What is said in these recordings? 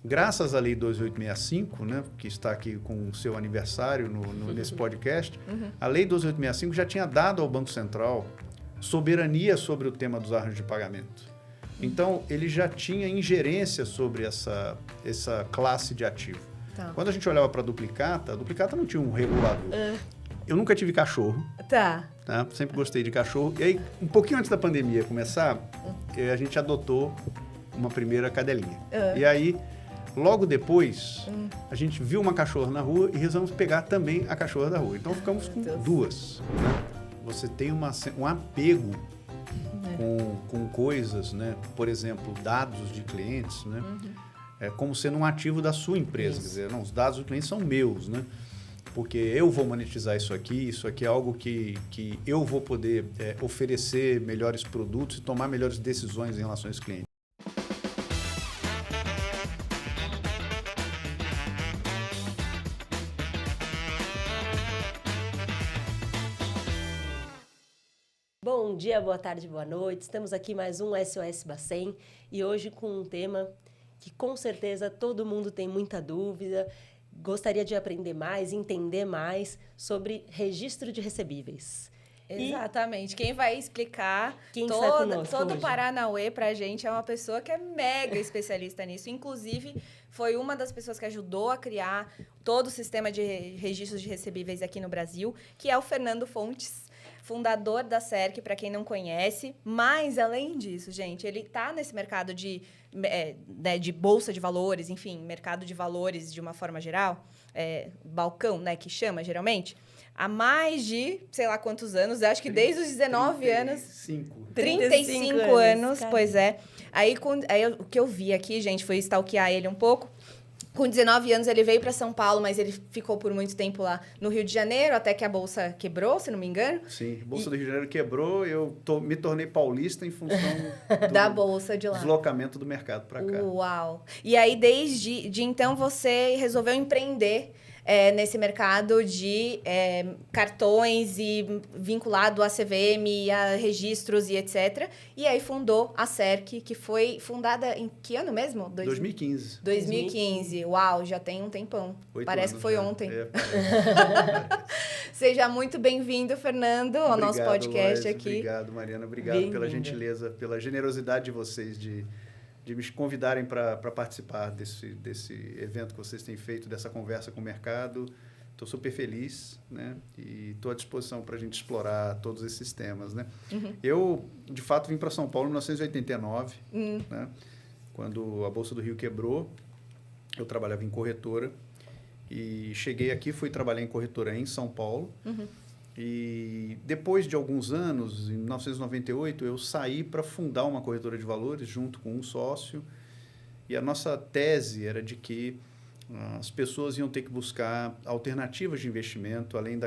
graças à Lei 2865, né, que está aqui com o seu aniversário nesse podcast, a Lei 2865 já tinha dado ao Banco Central soberania sobre o tema dos arranjos de pagamento. Então, ele já tinha ingerência sobre essa classe de ativo. Tá. Quando a gente olhava para a duplicata não tinha um regulador. Eu nunca tive cachorro. Tá. Sempre gostei de cachorro. E aí, um pouquinho antes da pandemia começar, a gente adotou uma primeira cadelinha. E aí, logo depois, a gente viu uma cachorra na rua e resolvemos pegar também a cachorra da rua. Então, ficamos com duas. Né? Você tem um apego com coisas, né? Por exemplo, dados de clientes, né? Como sendo um ativo da sua empresa. Quer dizer, não, os dados do cliente são meus, né? Porque eu vou monetizar isso aqui é algo que eu vou poder oferecer melhores produtos e tomar melhores decisões em relação a esse cliente. Bom dia, boa tarde, boa noite. Estamos aqui mais um SOS Bacen e hoje com um tema que com certeza todo mundo tem muita dúvida, gostaria de aprender mais, entender mais sobre registro de recebíveis. Exatamente. Quem vai explicar todo o Paranauê pra gente é uma pessoa que é mega especialista nisso. Inclusive, foi uma das pessoas que ajudou a criar todo o sistema de registros de recebíveis aqui no Brasil, que é o Fernando Fontes, fundador da Cerc, para quem não conhece. Mas, além disso, gente, ele está nesse mercado de bolsa de valores, enfim, mercado de valores de uma forma geral, balcão, né, que chama geralmente, há mais de, sei lá quantos anos, acho que desde os 19 anos... 35 anos, cara. Pois é. Aí, o que eu vi aqui, gente, foi stalkear ele um pouco. Com 19 anos, ele veio para São Paulo, mas ele ficou por muito tempo lá no Rio de Janeiro, até que a Bolsa quebrou, se não me engano. Sim, a Bolsa do Rio de Janeiro quebrou, eu me tornei paulista em função da Bolsa de lá. Deslocamento do mercado para cá. Uau! E aí, desde então, você resolveu empreender nesse mercado de cartões e vinculado à CVM, a registros e etc. E aí fundou a Cerc, que foi fundada em que ano mesmo? 2015. 2015. Uau, já tem um tempão. Parece que foi ontem. Parece. Seja muito bem-vindo, Fernando, ao nosso podcast aqui. Obrigado, Mariana. Obrigado pela gentileza, pela generosidade de vocês de me convidarem para participar desse evento que vocês têm feito, dessa conversa com o mercado. Estou super feliz, né? E estou à disposição para a gente explorar todos esses temas, né? Eu, de fato, vim para São Paulo em 1989, né? Quando a Bolsa do Rio quebrou. Eu trabalhava em corretora e cheguei aqui, fui trabalhar em corretora em São Paulo. E depois de alguns anos, em 1998, eu saí para fundar uma corretora de valores junto com um sócio. E a nossa tese era de que as pessoas iam ter que buscar alternativas de investimento, além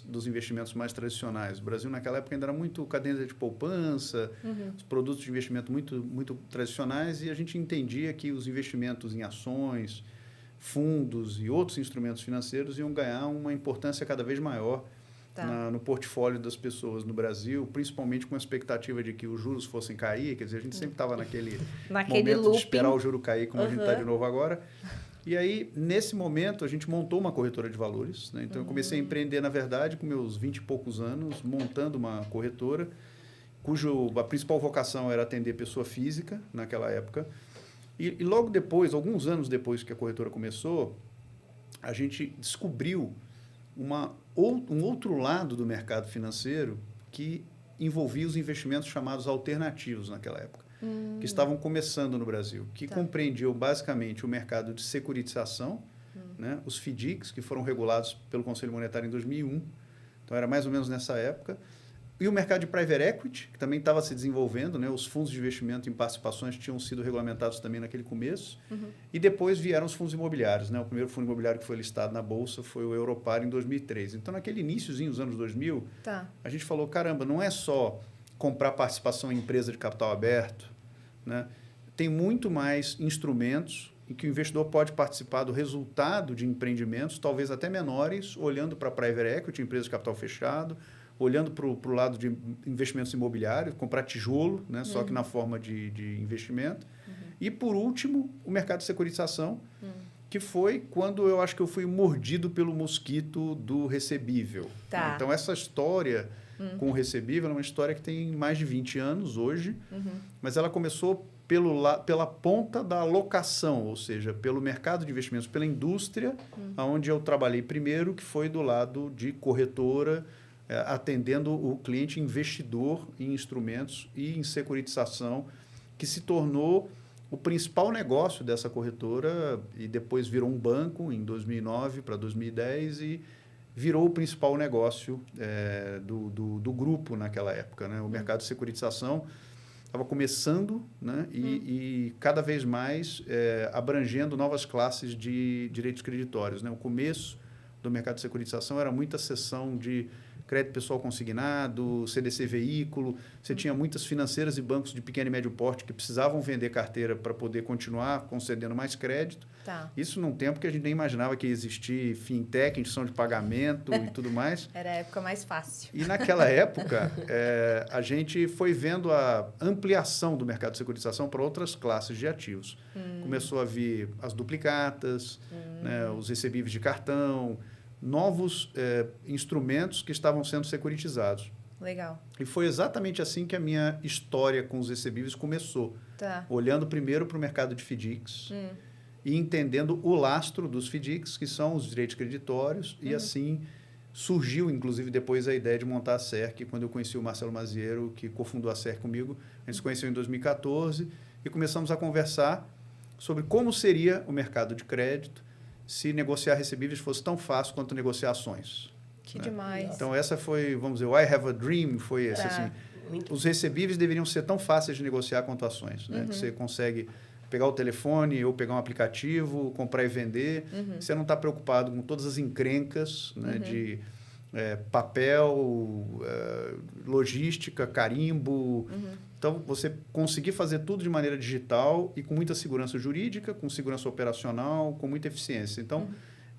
dos investimentos mais tradicionais. O Brasil, naquela época, ainda era muito caderneta de poupança, os produtos de investimento muito, muito tradicionais, e a gente entendia que os investimentos em ações, fundos e outros instrumentos financeiros iam ganhar uma importância cada vez maior no portfólio das pessoas no Brasil, principalmente com a expectativa de que os juros fossem cair. Quer dizer, a gente sempre estava naquele momento looping de esperar o juro cair, como a gente está de novo agora. E aí, nesse momento, a gente montou uma corretora de valores, né? Então, eu comecei a empreender, na verdade, com meus 20 e poucos anos, montando uma corretora, a principal vocação era atender pessoa física, naquela época. E logo depois, alguns anos depois que a corretora começou, a gente descobriu um outro lado do mercado financeiro que envolvia os investimentos chamados alternativos naquela época, que estavam começando no Brasil, que compreendiam basicamente o mercado de securitização, né, os FDICs, que foram regulados pelo Conselho Monetário em 2001, então era mais ou menos nessa época, e o mercado de private equity, que também estava se desenvolvendo, né? Os fundos de investimento em participações tinham sido regulamentados também naquele começo. E depois vieram os fundos imobiliários, né? O primeiro fundo imobiliário que foi listado na Bolsa foi o Europar em 2003. Então, naquele iníciozinho dos anos 2000, a gente falou, caramba, não é só comprar participação em empresa de capital aberto, né? Tem muito mais instrumentos em que o investidor pode participar do resultado de empreendimentos, talvez até menores, olhando para private equity, empresas de capital fechado, olhando para o lado de investimentos imobiliários, comprar tijolo, né, só que na forma de investimento, E, por último, o mercado de securitização, que foi quando eu acho que eu fui mordido pelo mosquito do recebível. Tá. Então, essa história com o recebível é uma história que tem mais de 20 anos hoje, mas ela começou pela ponta da locação, ou seja, pelo mercado de investimentos, pela indústria, onde eu trabalhei primeiro, que foi do lado de corretora, atendendo o cliente investidor em instrumentos e em securitização, que se tornou o principal negócio dessa corretora e depois virou um banco em 2009 para 2010 e virou o principal negócio do grupo naquela época, né? O mercado de securitização estava começando, né? E cada vez mais abrangendo novas classes de direitos creditórios, né? O começo do mercado de securitização era muita cessão de crédito pessoal consignado, CDC veículo. Você tinha muitas financeiras e bancos de pequeno e médio porte que precisavam vender carteira para poder continuar concedendo mais crédito. Tá. Isso num tempo que a gente nem imaginava que ia existir fintech, instituição de pagamento e tudo mais. Era a época mais fácil. E naquela época, a gente foi vendo a ampliação do mercado de securitização para outras classes de ativos. Começou a vir as duplicatas, né, os recebíveis de cartão, novos instrumentos que estavam sendo securitizados. Legal. E foi exatamente assim que a minha história com os recebíveis começou. Tá. Olhando primeiro para o mercado de FDICs e entendendo o lastro dos FDICs, que são os direitos creditórios, e assim surgiu, inclusive, depois a ideia de montar a CERC, quando eu conheci o Marcelo Maziero, que cofundou a CERC comigo. A gente se conheceu em 2014 e começamos a conversar sobre como seria o mercado de crédito se negociar recebíveis fosse tão fácil quanto negociar ações. Que demais. Então, essa foi, vamos dizer, o I Have a Dream foi esse, assim. Os recebíveis deveriam ser tão fáceis de negociar quanto ações, né? Que você consegue pegar o telefone ou pegar um aplicativo, comprar e vender. Você não está preocupado com todas as encrencas, né? De papel, logística, carimbo. Então, você conseguir fazer tudo de maneira digital e com muita segurança jurídica, com segurança operacional, com muita eficiência. Então,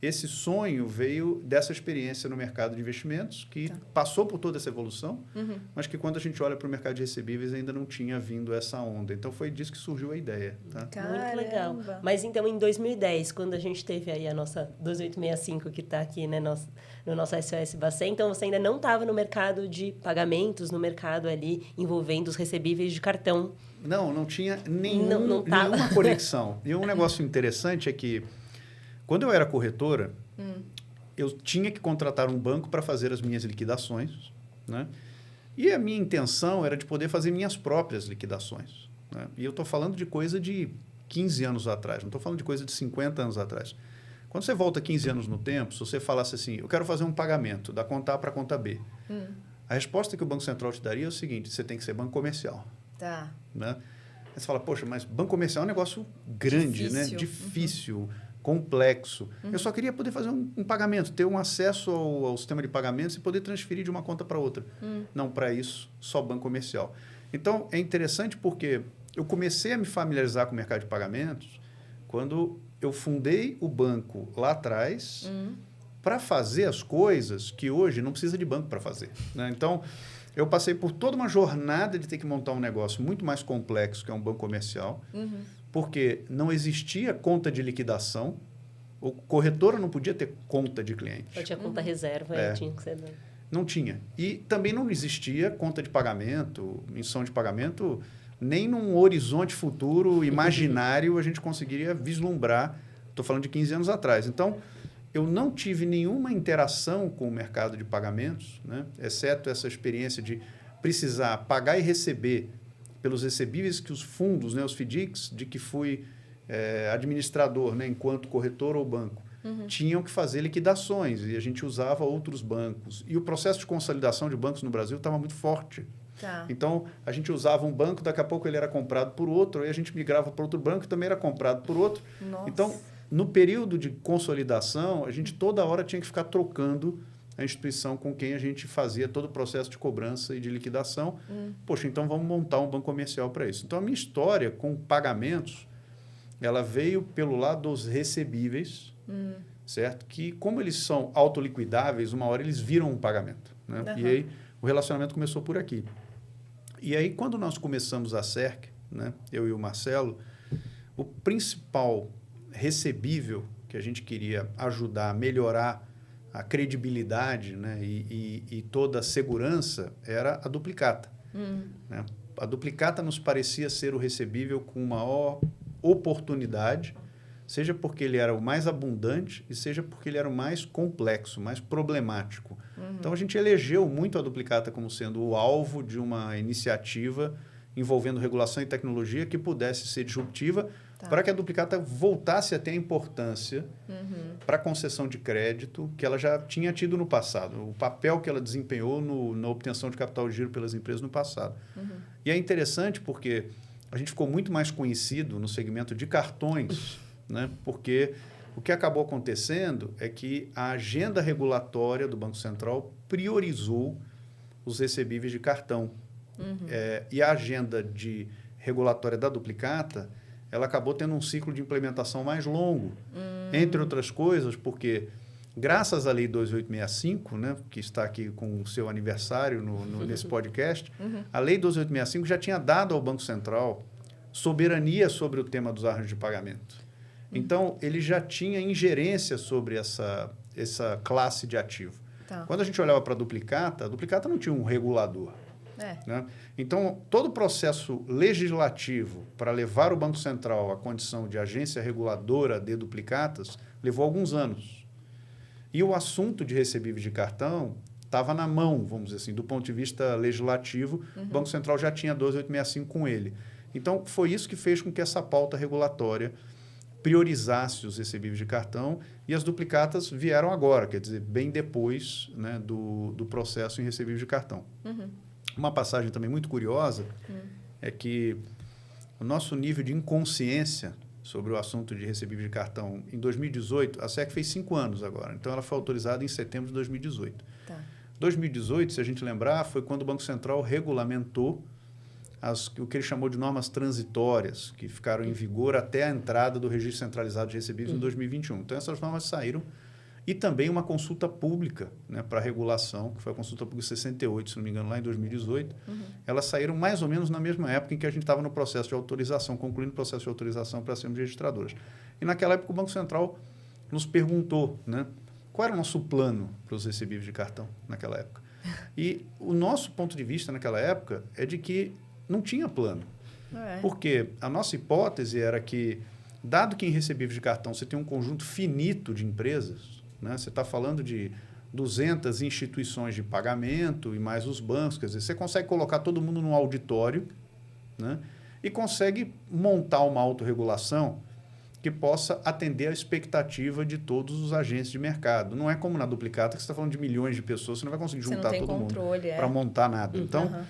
esse sonho veio dessa experiência no mercado de investimentos, que passou por toda essa evolução, mas que quando a gente olha para o mercado de recebíveis ainda não tinha vindo essa onda. Então, foi disso que surgiu a ideia. Tá? Muito legal. Mas, então, em 2010, quando a gente teve aí a nossa 2865, que está aqui, né, no nosso SOS Bacen, então você ainda não estava no mercado de pagamentos, no mercado ali envolvendo os recebíveis de cartão. Não tinha nenhuma conexão. E um negócio interessante é que, quando eu era corretora, eu tinha que contratar um banco para fazer as minhas liquidações, né? E a minha intenção era de poder fazer minhas próprias liquidações, né? E eu estou falando de coisa de 15 anos atrás, não estou falando de coisa de 50 anos atrás. Quando você volta 15 anos no tempo, se você falasse assim, eu quero fazer um pagamento da conta A para a conta B, a resposta que o Banco Central te daria é o seguinte, você tem que ser banco comercial. Tá. Né? Aí você fala, poxa, mas banco comercial é um negócio grande, né? Difícil, complexo. Eu só queria poder fazer um pagamento, ter um acesso ao sistema de pagamentos e poder transferir de uma conta para outra. Não, para isso, só banco comercial. Então, é interessante porque eu comecei a me familiarizar com o mercado de pagamentos quando eu fundei o banco lá atrás para fazer as coisas que hoje não precisa de banco para fazer, né? Então, eu passei por toda uma jornada de ter que montar um negócio muito mais complexo, que é um banco comercial, porque não existia conta de liquidação, o corretora não podia ter conta de cliente. Eu tinha conta reserva, tinha que ser... Não tinha. E também não existia conta de pagamento, emissão de pagamento, nem num horizonte futuro imaginário a gente conseguiria vislumbrar. Estou falando de 15 anos atrás. Então, eu não tive nenhuma interação com o mercado de pagamentos, né? Exceto essa experiência de precisar pagar e receber pelos recebíveis que os fundos, né, os FDICs, de que fui administrador, né, enquanto corretor ou banco, tinham que fazer liquidações e a gente usava outros bancos. E o processo de consolidação de bancos no Brasil estava muito forte. Tá. Então, a gente usava um banco, daqui a pouco ele era comprado por outro, aí a gente migrava para outro banco e também era comprado por outro. Nossa. Então, no período de consolidação, a gente toda hora tinha que ficar trocando a instituição com quem a gente fazia todo o processo de cobrança e de liquidação. Poxa, então vamos montar um banco comercial para isso. Então, a minha história com pagamentos, ela veio pelo lado dos recebíveis, certo? Que, como eles são autoliquidáveis, uma hora eles viram um pagamento, né? E aí, o relacionamento começou por aqui. E aí, quando nós começamos a CERC, né, eu e o Marcelo, O principal recebível que a gente queria ajudar a melhorar a credibilidade, né, e toda a segurança era a duplicata. Né? A duplicata nos parecia ser o recebível com maior oportunidade, seja porque ele era o mais abundante e seja porque ele era o mais complexo, mais problemático. Então, a gente elegeu muito a duplicata como sendo o alvo de uma iniciativa envolvendo regulação e tecnologia que pudesse ser disruptiva, para que a duplicata voltasse a ter a importância para a concessão de crédito que ela já tinha tido no passado, o papel que ela desempenhou na obtenção de capital de giro pelas empresas no passado. E é interessante porque a gente ficou muito mais conhecido no segmento de cartões, né? Porque o que acabou acontecendo é que a agenda regulatória do Banco Central priorizou os recebíveis de cartão. E a agenda regulatória da duplicata, ela acabou tendo um ciclo de implementação mais longo, entre outras coisas, porque graças à Lei 2865, né, que está aqui com o seu aniversário nesse podcast, a Lei 2865 já tinha dado ao Banco Central soberania sobre o tema dos arranjos de pagamento. Então, ele já tinha ingerência sobre essa classe de ativo. Quando a gente olhava para a duplicata não tinha um regulador. Né? Então, todo o processo legislativo para levar o Banco Central à condição de agência reguladora de duplicatas levou alguns anos. E o assunto de recebíveis de cartão estava na mão, vamos dizer assim, do ponto de vista legislativo, o Banco Central já tinha 12865 com ele. Então, foi isso que fez com que essa pauta regulatória priorizasse os recebíveis de cartão e as duplicatas vieram agora, quer dizer, bem depois, né, do processo em recebíveis de cartão. Uma passagem também muito curiosa é que o nosso nível de inconsciência sobre o assunto de recebíveis de cartão em 2018, a SEC fez 5 anos agora, então ela foi autorizada em setembro de 2018. 2018, se a gente lembrar, foi quando o Banco Central regulamentou o que ele chamou de normas transitórias, que ficaram em vigor até a entrada do Registro Centralizado de Recebíveis em 2021. Então, essas normas saíram. E também uma consulta pública, né, para regulação, que foi a consulta pública 68, se não me engano, lá em 2018. Elas saíram mais ou menos na mesma época em que a gente estava no processo de autorização, concluindo o processo de autorização para sermos registradoras. E naquela época o Banco Central nos perguntou, né, qual era o nosso plano para os recebíveis de cartão naquela época. E o nosso ponto de vista naquela época é de que não tinha plano. Porque a nossa hipótese era que, dado que em recebíveis de cartão você tem um conjunto finito de empresas, né? Você está falando de 200 instituições de pagamento e mais os bancos. Quer dizer, você consegue colocar todo mundo num auditório, né, e consegue montar uma autorregulação que possa atender a expectativa de todos os agentes de mercado. Não é como na duplicata, que você está falando de milhões de pessoas, você não vai conseguir juntar todo mundo para montar nada. Então,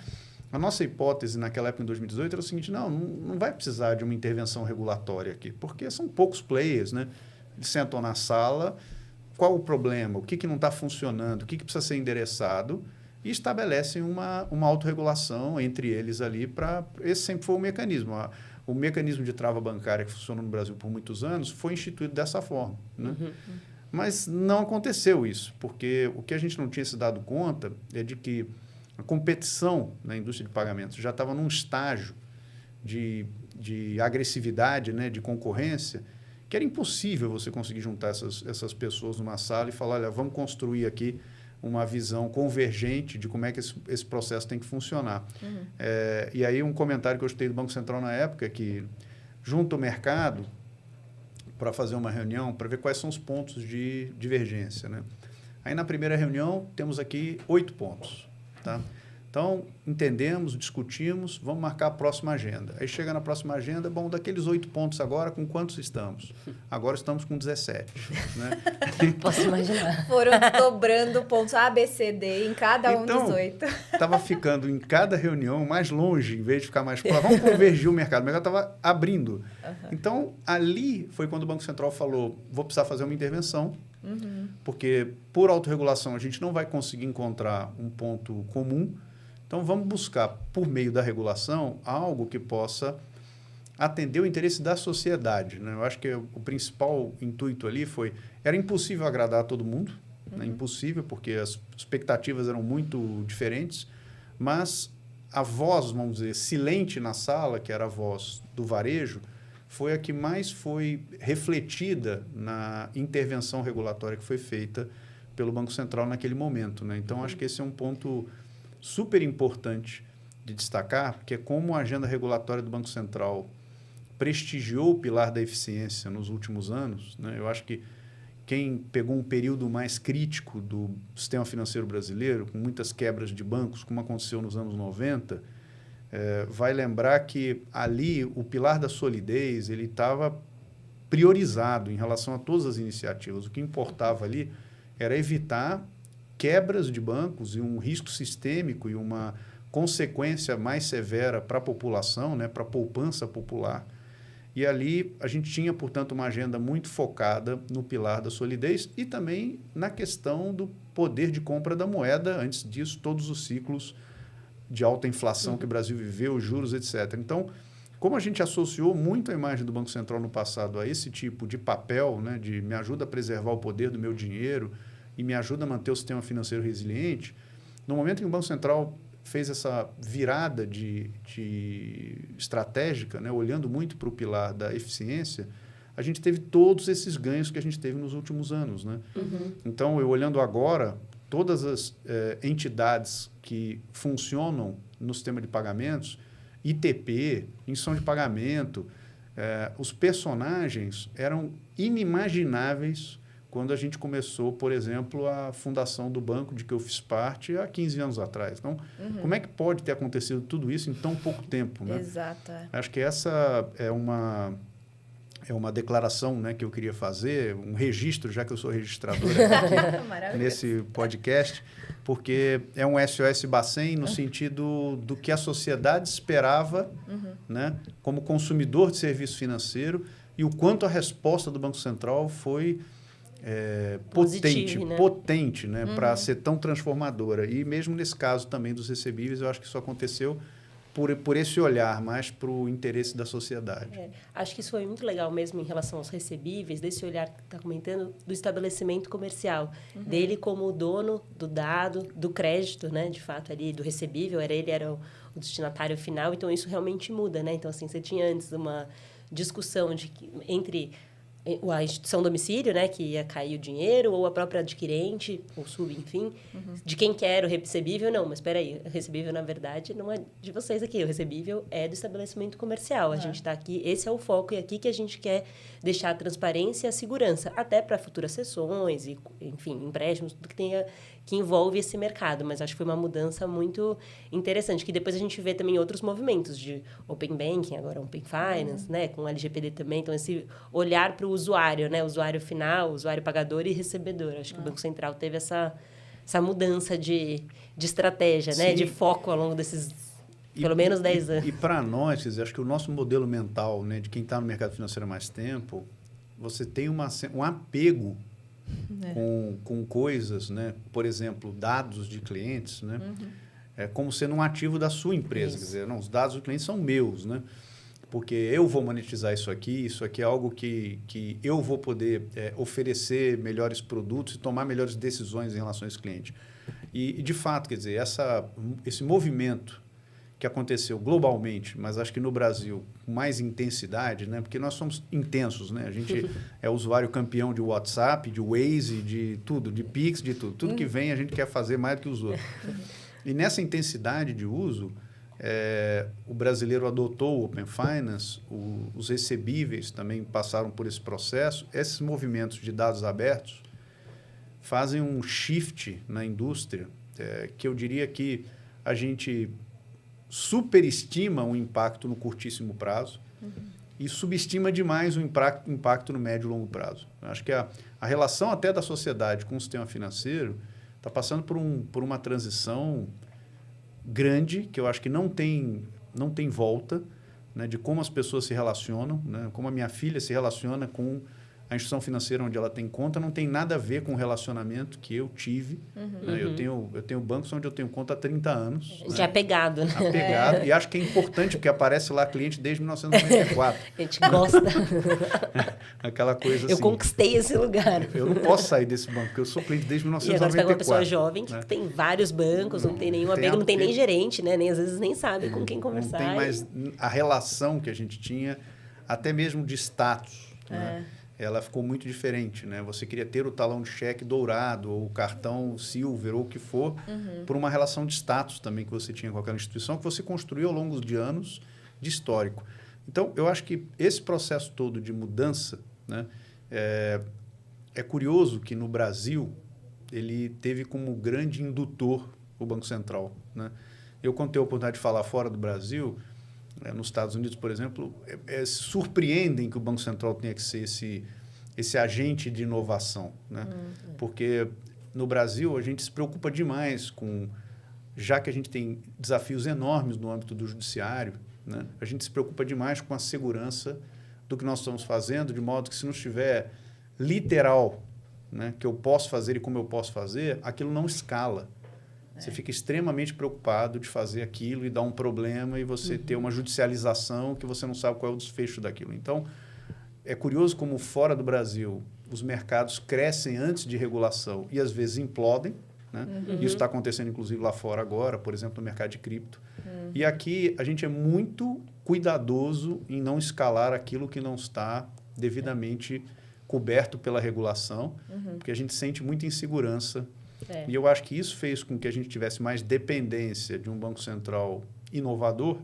a nossa hipótese naquela época, em 2018, era o seguinte: não vai precisar de uma intervenção regulatória aqui, porque são poucos players, né? Eles sentam na sala. Qual o problema? O que não está funcionando? O que precisa ser endereçado? E estabelecem uma autorregulação entre eles ali para... Esse sempre foi o mecanismo. O mecanismo de trava bancária que funcionou no Brasil por muitos anos foi instituído dessa forma. Né? Mas não aconteceu isso, porque o que a gente não tinha se dado conta é de que a competição na indústria de pagamentos já estava num estágio de agressividade, né, de concorrência, que era impossível você conseguir juntar essas pessoas numa sala e falar: olha, vamos construir aqui uma visão convergente de como é que esse processo tem que funcionar. E aí um comentário que eu escutei do Banco Central na época é que junta o mercado para fazer uma reunião para ver quais são os pontos de divergência. Né? Aí na primeira reunião temos aqui 8 pontos. Tá? Então, entendemos, discutimos, vamos marcar a próxima agenda. Aí chega na próxima agenda, bom, daqueles 8 pontos agora, com quantos estamos? Agora estamos com 17. Né? Posso imaginar. Foram dobrando pontos A, B, C, D em cada um dos 8. Estava ficando em cada reunião mais longe, em vez de ficar mais próximo. Vamos convergir o mercado. O mercado estava abrindo. Então, ali foi quando o Banco Central falou: vou precisar fazer uma intervenção, porque por autorregulação a gente não vai conseguir encontrar um ponto comum. Então, vamos buscar, por meio da regulação, algo que possa atender o interesse da sociedade. Né? Eu acho que o principal intuito ali era impossível agradar a todo mundo, né? Impossível, porque as expectativas eram muito diferentes, mas a voz, vamos dizer, silente na sala, que era a voz do varejo, foi a que mais foi refletida na intervenção regulatória que foi feita pelo Banco Central naquele momento, né? Então, acho que esse é um ponto super importante de destacar, porque como a agenda regulatória do Banco Central prestigiou o pilar da eficiência nos últimos anos, né? Eu acho que quem pegou um período mais crítico do sistema financeiro brasileiro, com muitas quebras de bancos, como aconteceu nos anos 90, vai lembrar que ali o pilar da solidez ele estava priorizado em relação a todas as iniciativas. O que importava ali era evitar quebras de bancos e um risco sistêmico e uma consequência mais severa para a população, né, para a poupança popular. E ali a gente tinha, portanto, uma agenda muito focada no pilar da solidez e também na questão do poder de compra da moeda. Antes disso, todos os ciclos de alta inflação que o Brasil viveu, juros, etc. Então, como a gente associou muito a imagem do Banco Central no passado a esse tipo de papel, né, de me ajuda a preservar o poder do meu dinheiro e me ajuda a manter o sistema financeiro resiliente, no momento em que o Banco Central fez essa virada de estratégica, né, olhando muito para o pilar da eficiência, a gente teve todos esses ganhos que a gente teve nos últimos anos, né? Então, eu olhando agora, todas as entidades que funcionam no sistema de pagamentos, ITP, instrução de pagamento, os personagens eram inimagináveis quando a gente começou, por exemplo, a fundação do banco de que eu fiz parte há 15 anos atrás. Então, como é que pode ter acontecido tudo isso em tão pouco tempo, né? Exato. Acho que essa é uma declaração, né, que eu queria fazer, um registro, já que eu sou registrador aqui nesse podcast, porque é um SOS Bacen no sentido do que a sociedade esperava, né, como consumidor de serviço financeiro, e o quanto a resposta do Banco Central foi potente, né, para ser tão transformadora. E mesmo nesse caso também dos recebíveis, eu acho que isso aconteceu por esse olhar mais para o interesse da sociedade. Acho que isso foi muito legal mesmo em relação aos recebíveis, desse olhar que está comentando do estabelecimento comercial, dele como dono do dado, do crédito, né, de fato, ali, do recebível, ele era o destinatário final, então isso realmente muda, né? Então, assim, você tinha antes uma discussão entre a instituição domicílio, né, que ia cair o dinheiro, ou a própria adquirente, ou sub, enfim, de quem quer o recebível. Não, mas espera aí, o recebível, na verdade, não é de vocês aqui. O recebível é do estabelecimento comercial. A gente está aqui, esse é o foco, e aqui que a gente quer deixar a transparência e a segurança, até para futuras sessões, e, enfim, empréstimos, tudo que envolve esse mercado. Mas acho que foi uma mudança muito interessante, que depois a gente vê também outros movimentos de Open Banking, agora Open Finance, né, com o LGPD também. Então, esse olhar para o usuário, né, usuário final, usuário pagador e recebedor. Acho que o Banco Central teve essa mudança de estratégia, né, de foco ao longo desses pelo menos 10 anos. E para nós, acho que o nosso modelo mental, né, de quem está no mercado financeiro há mais tempo, você tem um apego com coisas, né? Por exemplo, dados de clientes, né? Como sendo um ativo da sua empresa. Quer dizer, não, os dados dos clientes são meus, né? Porque eu vou monetizar isso aqui é algo que eu vou poder oferecer melhores produtos e tomar melhores decisões em relação a esse cliente. E de fato, quer dizer, esse movimento que aconteceu globalmente, mas acho que no Brasil com mais intensidade, né? Porque nós somos intensos, né? A gente é usuário campeão de WhatsApp, de Waze, de tudo, de Pix, de tudo. Tudo que vem a gente quer fazer mais do que os outros. E nessa intensidade de uso, o brasileiro adotou o Open Finance, os recebíveis também passaram por esse processo. Esses movimentos de dados abertos fazem um shift na indústria que eu diria que a gente superestima o impacto no curtíssimo prazo e subestima demais o impacto no médio e longo prazo. Eu acho que a relação até da sociedade com o sistema financeiro está passando por uma transição grande, que eu acho que não tem volta, né, de como as pessoas se relacionam, né, como a minha filha se relaciona com a instituição financeira onde ela tem conta, não tem nada a ver com o relacionamento que eu tive. Né? Eu tenho bancos onde eu tenho conta há 30 anos. A gente é apegado, né? Apegado. E acho que é importante, porque aparece lá cliente desde 1994. A gente gosta. Aquela coisa assim. Eu conquistei esse lugar. Eu não posso sair desse banco, porque eu sou cliente desde 1994. E agora você pega uma pessoa jovem que tem vários bancos, não tem nenhum apego, não tem nem gerente, né? Às vezes nem sabe com quem conversar. Não tem mais a relação que a gente tinha. até mesmo de status, né? Ela ficou muito diferente, né? Você queria ter o talão de cheque dourado, ou o cartão silver, ou o que for, por uma relação de status também que você tinha com aquela instituição, que você construiu ao longo de anos de histórico. Então, eu acho que esse processo todo de mudança, né, é curioso que no Brasil ele teve como grande indutor o Banco Central, né? Eu, quando tenho a oportunidade de falar fora do Brasil, nos Estados Unidos, por exemplo, surpreendem que o Banco Central tenha que ser esse agente de inovação, né? Porque no Brasil a gente se preocupa demais com, já que a gente tem desafios enormes no âmbito do judiciário, né? A gente se preocupa demais com a segurança do que nós estamos fazendo, de modo que se não estiver literal, né, que eu posso fazer e como eu posso fazer, aquilo não escala. Você fica extremamente preocupado de fazer aquilo e dar um problema e você ter uma judicialização que você não sabe qual é o desfecho daquilo. Então, é curioso como fora do Brasil os mercados crescem antes de regulação e às vezes implodem, né? Isso está acontecendo inclusive lá fora agora, por exemplo, no mercado de cripto. E aqui a gente é muito cuidadoso em não escalar aquilo que não está devidamente coberto pela regulação, porque a gente sente muita insegurança. E eu acho que isso fez com que a gente tivesse mais dependência de um Banco Central inovador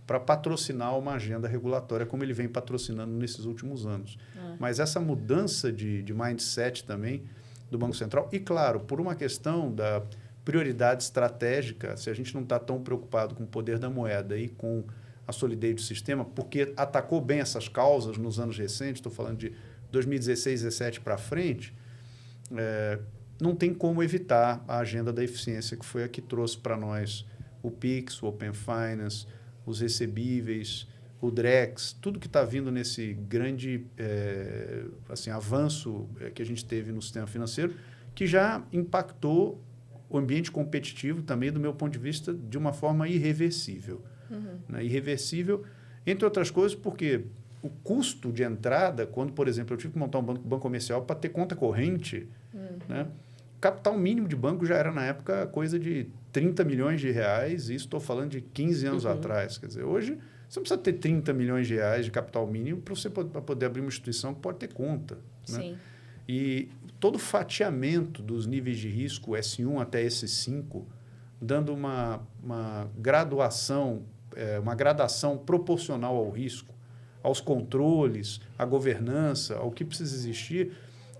para patrocinar uma agenda regulatória, como ele vem patrocinando nesses últimos anos. Mas essa mudança de mindset também do Banco Central, e claro, por uma questão da prioridade estratégica, se a gente não está tão preocupado com o poder da moeda e com a solidez do sistema, porque atacou bem essas causas nos anos recentes, estou falando de 2016, 2017 para frente, não tem como evitar a agenda da eficiência, que foi a que trouxe para nós o PIX, o Open Finance, os recebíveis, o DREX, tudo que está vindo nesse grande avanço que a gente teve no sistema financeiro, que já impactou o ambiente competitivo também, do meu ponto de vista, de uma forma irreversível. Né? Irreversível, entre outras coisas, porque o custo de entrada, quando, por exemplo, eu tive que montar um banco comercial para ter conta corrente, né? O capital mínimo de banco já era, na época, coisa de 30 milhões de reais, e isso estou falando de 15 anos atrás. Quer dizer, hoje, você não precisa ter 30 milhões de reais de capital mínimo para você poder abrir uma instituição que pode ter conta. Né? Sim. E todo o fatiamento dos níveis de risco, S1 até S5, dando uma graduação, uma gradação proporcional ao risco, aos controles, à governança, ao que precisa existir,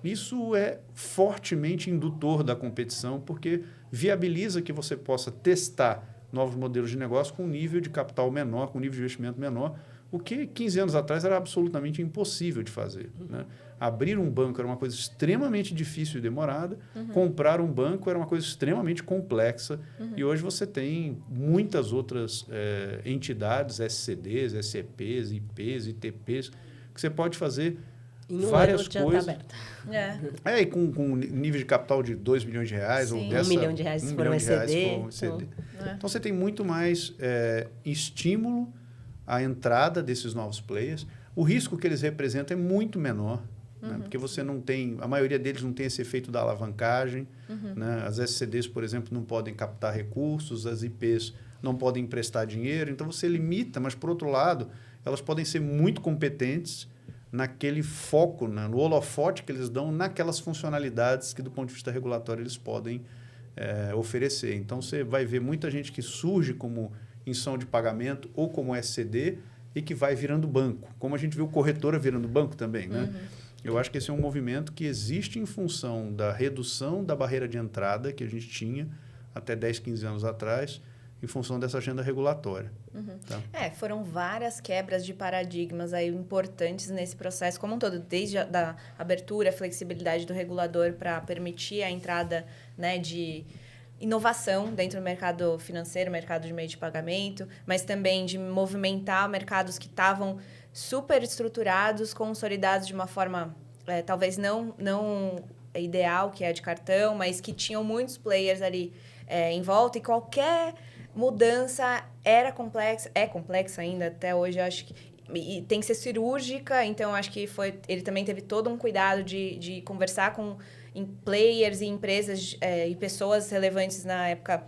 isso é fortemente indutor da competição, porque viabiliza que você possa testar novos modelos de negócio com um nível de capital menor, com um nível de investimento menor, o que 15 anos atrás era absolutamente impossível de fazer. Né? Abrir um banco era uma coisa extremamente difícil e demorada, comprar um banco era uma coisa extremamente complexa, e hoje você tem muitas outras entidades, SCDs, SCPs, IPs, ITPs, que você pode fazer várias coisas. E com nível de capital de 2 milhões de reais. Ou dessa, 1 milhão de reais se for um ECD. Então, você tem muito mais estímulo à entrada desses novos players. O risco que eles representam é muito menor, né? Porque você não tem... A maioria deles não tem esse efeito da alavancagem. Né? As SCDs, por exemplo, não podem captar recursos, as IPs não podem emprestar dinheiro. Então, você limita, mas, por outro lado, elas podem ser muito competentes naquele foco, né, no holofote que eles dão naquelas funcionalidades que, do ponto de vista regulatório, eles podem oferecer. Então, você vai ver muita gente que surge como instituição de pagamento ou como SCD e que vai virando banco, como a gente viu corretora virando banco também. Né? Eu acho que esse é um movimento que existe em função da redução da barreira de entrada que a gente tinha até 10, 15 anos atrás, em função dessa agenda regulatória. Tá? Foram várias quebras de paradigmas aí importantes nesse processo como um todo, desde a abertura, a flexibilidade do regulador para permitir a entrada, né, de inovação dentro do mercado financeiro, mercado de meio de pagamento, mas também de movimentar mercados que estavam super estruturados, consolidados de uma forma talvez não ideal, que é a de cartão, mas que tinham muitos players ali em volta, e qualquer mudança é complexa ainda até hoje, eu acho que, e tem que ser cirúrgica, então acho que ele também teve todo um cuidado de conversar com players e empresas e pessoas relevantes na época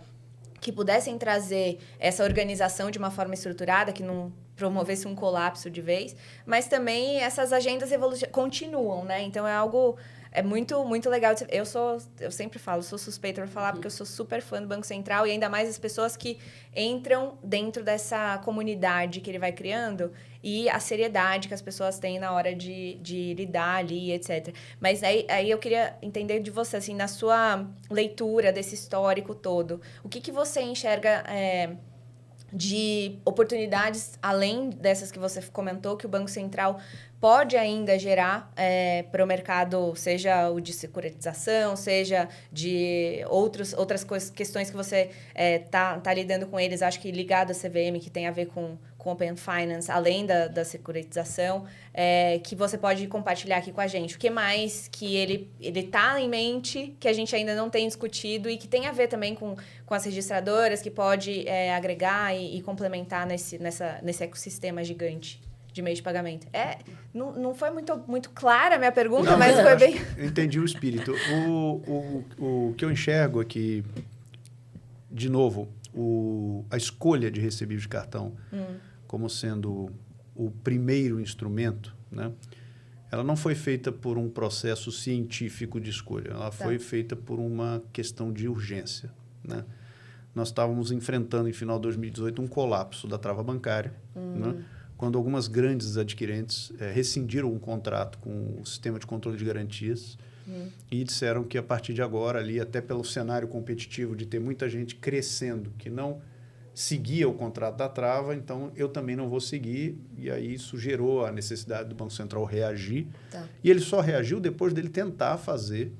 que pudessem trazer essa organização de uma forma estruturada, que não promovesse um colapso de vez, mas também essas agendas continuam, né? Então, é algo... É muito, muito legal. Eu sempre falo, sou suspeita para falar, porque eu sou super fã do Banco Central, e ainda mais as pessoas que entram dentro dessa comunidade que ele vai criando e a seriedade que as pessoas têm na hora de lidar ali, etc. Mas aí eu queria entender de você, assim, na sua leitura desse histórico todo, o que você enxerga de oportunidades, além dessas que você comentou, que o Banco Central pode ainda gerar para o mercado, seja o de securitização, seja de outras questões que você tá lidando com eles, acho que ligado à CVM, que tem a ver com Open Finance, além da securitização, que você pode compartilhar aqui com a gente. O que mais que ele tá em mente, que a gente ainda não tem discutido e que tem a ver também com as registradoras, que pode agregar e complementar nesse ecossistema gigante de meio de pagamento. Não foi muito clara a minha pergunta, mas foi bem... Eu entendi o espírito. O que eu enxergo aqui, de novo, a escolha de recebível de cartão como sendo o primeiro instrumento, né? Ela não foi feita por um processo científico de escolha, ela foi feita por uma questão de urgência, né? Nós estávamos enfrentando, em final de 2018, um colapso da trava bancária, né? Quando algumas grandes adquirentes rescindiram um contrato com o sistema de controle de garantias e disseram que, a partir de agora, ali, até pelo cenário competitivo de ter muita gente crescendo que não seguia o contrato da trava, então eu também não vou seguir, e aí isso gerou a necessidade do Banco Central reagir. E ele só reagiu depois dele tentar fazer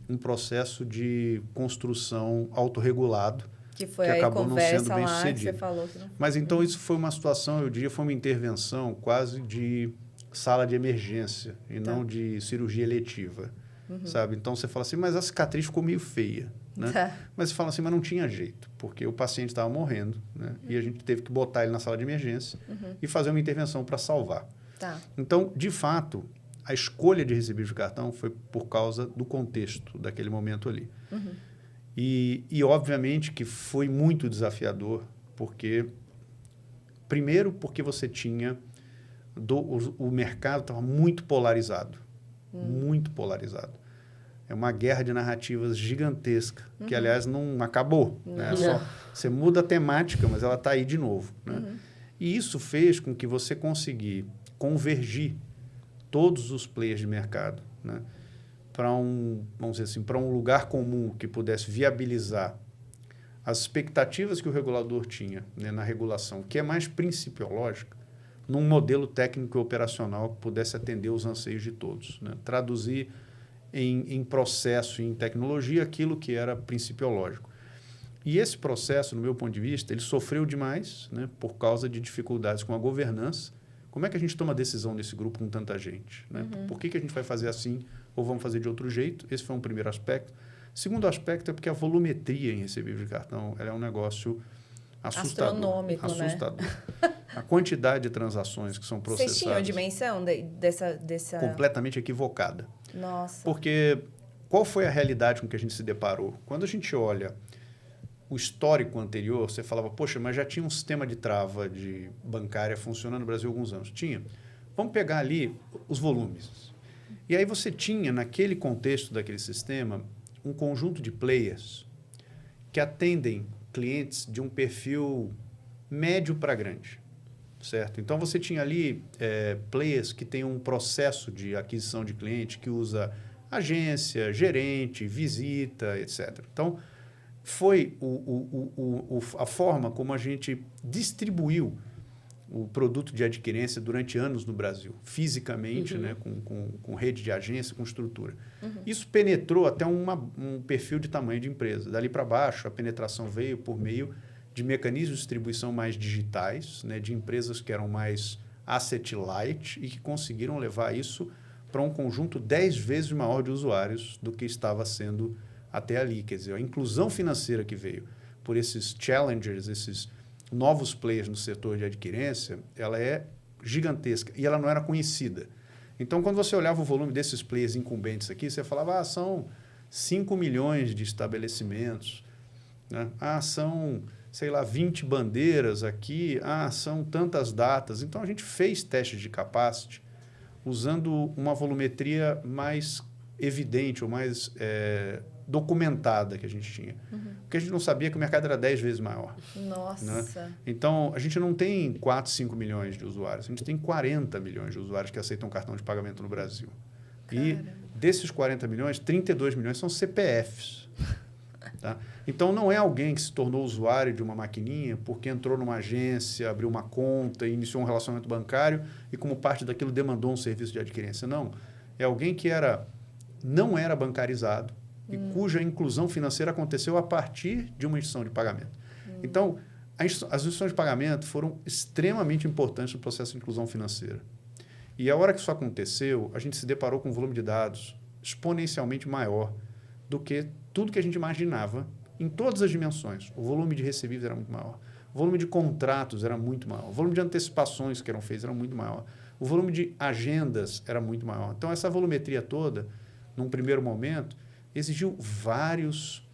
um processo de construção autorregulado, que acabou não sendo bem sucedido. Mas então isso foi uma situação, eu diria, foi uma intervenção quase de sala de emergência e não de cirurgia eletiva, sabe? Então você fala assim, mas a cicatriz ficou meio feia, né? Mas você fala assim, mas não tinha jeito, porque o paciente estava morrendo, né? E a gente teve que botar ele na sala de emergência e fazer uma intervenção para salvar. Então, de fato, a escolha de recebível de cartão foi por causa do contexto daquele momento ali. E, obviamente, que foi muito desafiador, primeiro, porque você tinha... o mercado estava muito polarizado. Muito polarizado. É uma guerra de narrativas gigantesca, que, aliás, não acabou. Né? Você muda a temática, mas ela está aí de novo. Né? E isso fez com que você conseguisse convergir todos os players de mercado, né? Para vamos dizer assim, para um lugar comum que pudesse viabilizar as expectativas que o regulador tinha, né, na regulação, que é mais principiológica, num modelo técnico e operacional que pudesse atender os anseios de todos, né? Traduzir em processo e em tecnologia aquilo que era principiológico. E esse processo, no meu ponto de vista, ele sofreu demais, né, por causa de dificuldades com a governança. Como é que a gente toma decisão nesse grupo com tanta gente? Né? Por que a gente vai fazer assim ou vamos fazer de outro jeito? Esse foi um primeiro aspecto. Segundo aspecto é porque a volumetria em recebível de cartão ela é um negócio assustador. Astronômico, assustador. Né? A quantidade de transações que são processadas... Vocês tinham dimensão dessa... Completamente equivocada. Nossa. Porque qual foi a realidade com que a gente se deparou? Quando a gente olha o histórico anterior, você falava, poxa, mas já tinha um sistema de trava de bancária funcionando no Brasil há alguns anos. Tinha. Vamos pegar ali os volumes. E aí você tinha, naquele contexto daquele sistema, um conjunto de players que atendem clientes de um perfil médio para grande, certo? Então, você tinha ali players que têm um processo de aquisição de cliente que usa agência, gerente, visita, etc. Então, foi a forma como a gente distribuiu o produto de adquirência durante anos no Brasil, fisicamente, né, com rede de agência, com estrutura. Isso penetrou até um perfil de tamanho de empresa. Dali para baixo, a penetração veio por meio de mecanismos de distribuição mais digitais, né, de empresas que eram mais asset light e que conseguiram levar isso para um conjunto 10 vezes maior de usuários do que estava sendo até ali. Quer dizer, a inclusão financeira que veio por esses challengers, esses novos players no setor de adquirência, ela é gigantesca e ela não era conhecida. Então, quando você olhava o volume desses players incumbentes aqui, você falava, são 5 milhões de estabelecimentos, né? São sei lá, 20 bandeiras aqui, são tantas datas. Então, a gente fez testes de capacity usando uma volumetria mais evidente ou mais documentada que a gente tinha. Porque a gente não sabia que o mercado era 10 vezes maior. Nossa! Né? Então, a gente não tem 4, 5 milhões de usuários, a gente tem 40 milhões de usuários que aceitam cartão de pagamento no Brasil. Caramba. E desses 40 milhões, 32 milhões são CPFs. Tá? Então, não é alguém que se tornou usuário de uma maquininha porque entrou numa agência, abriu uma conta, iniciou um relacionamento bancário e, como parte daquilo, demandou um serviço de adquirência. Não. É alguém que não era bancarizado e cuja inclusão financeira aconteceu a partir de uma instituição de pagamento. Então, as instituições de pagamento foram extremamente importantes no processo de inclusão financeira. E a hora que isso aconteceu, a gente se deparou com um volume de dados exponencialmente maior do que tudo que a gente imaginava em todas as dimensões. O volume de recebíveis era muito maior. O volume de contratos era muito maior. O volume de antecipações que eram feitas era muito maior. O volume de agendas era muito maior. Então, essa volumetria toda, num primeiro momento, exigiu vários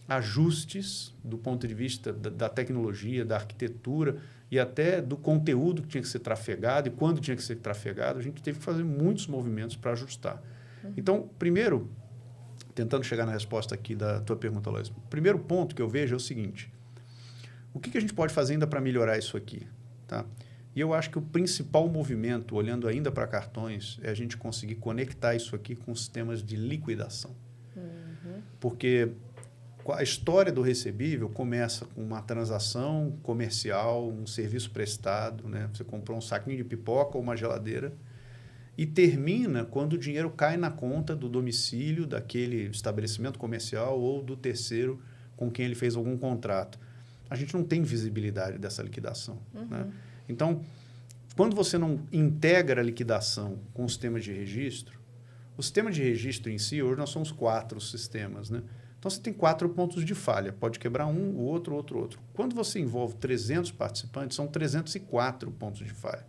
ajustes do ponto de vista da tecnologia, da arquitetura e até do conteúdo que tinha que ser trafegado e quando tinha que ser trafegado. A gente teve que fazer muitos movimentos para ajustar. Então, primeiro, tentando chegar na resposta aqui da tua pergunta, Lois, o primeiro ponto que eu vejo é o seguinte: o que a gente pode fazer ainda para melhorar isso aqui? Tá? E eu acho que o principal movimento, olhando ainda para cartões, é a gente conseguir conectar isso aqui com sistemas de liquidação. Porque a história do recebível começa com uma transação comercial, um serviço prestado, né? Você comprou um saquinho de pipoca ou uma geladeira, e termina quando o dinheiro cai na conta do domicílio daquele estabelecimento comercial ou do terceiro com quem ele fez algum contrato. A gente não tem visibilidade dessa liquidação. Né? Então, quando você não integra a liquidação com o sistema de registro, o sistema de registro em si, hoje nós somos 4 sistemas. Né? Então, você tem 4 pontos de falha. Pode quebrar um, o outro. Quando você envolve 300 participantes, são 304 pontos de falha.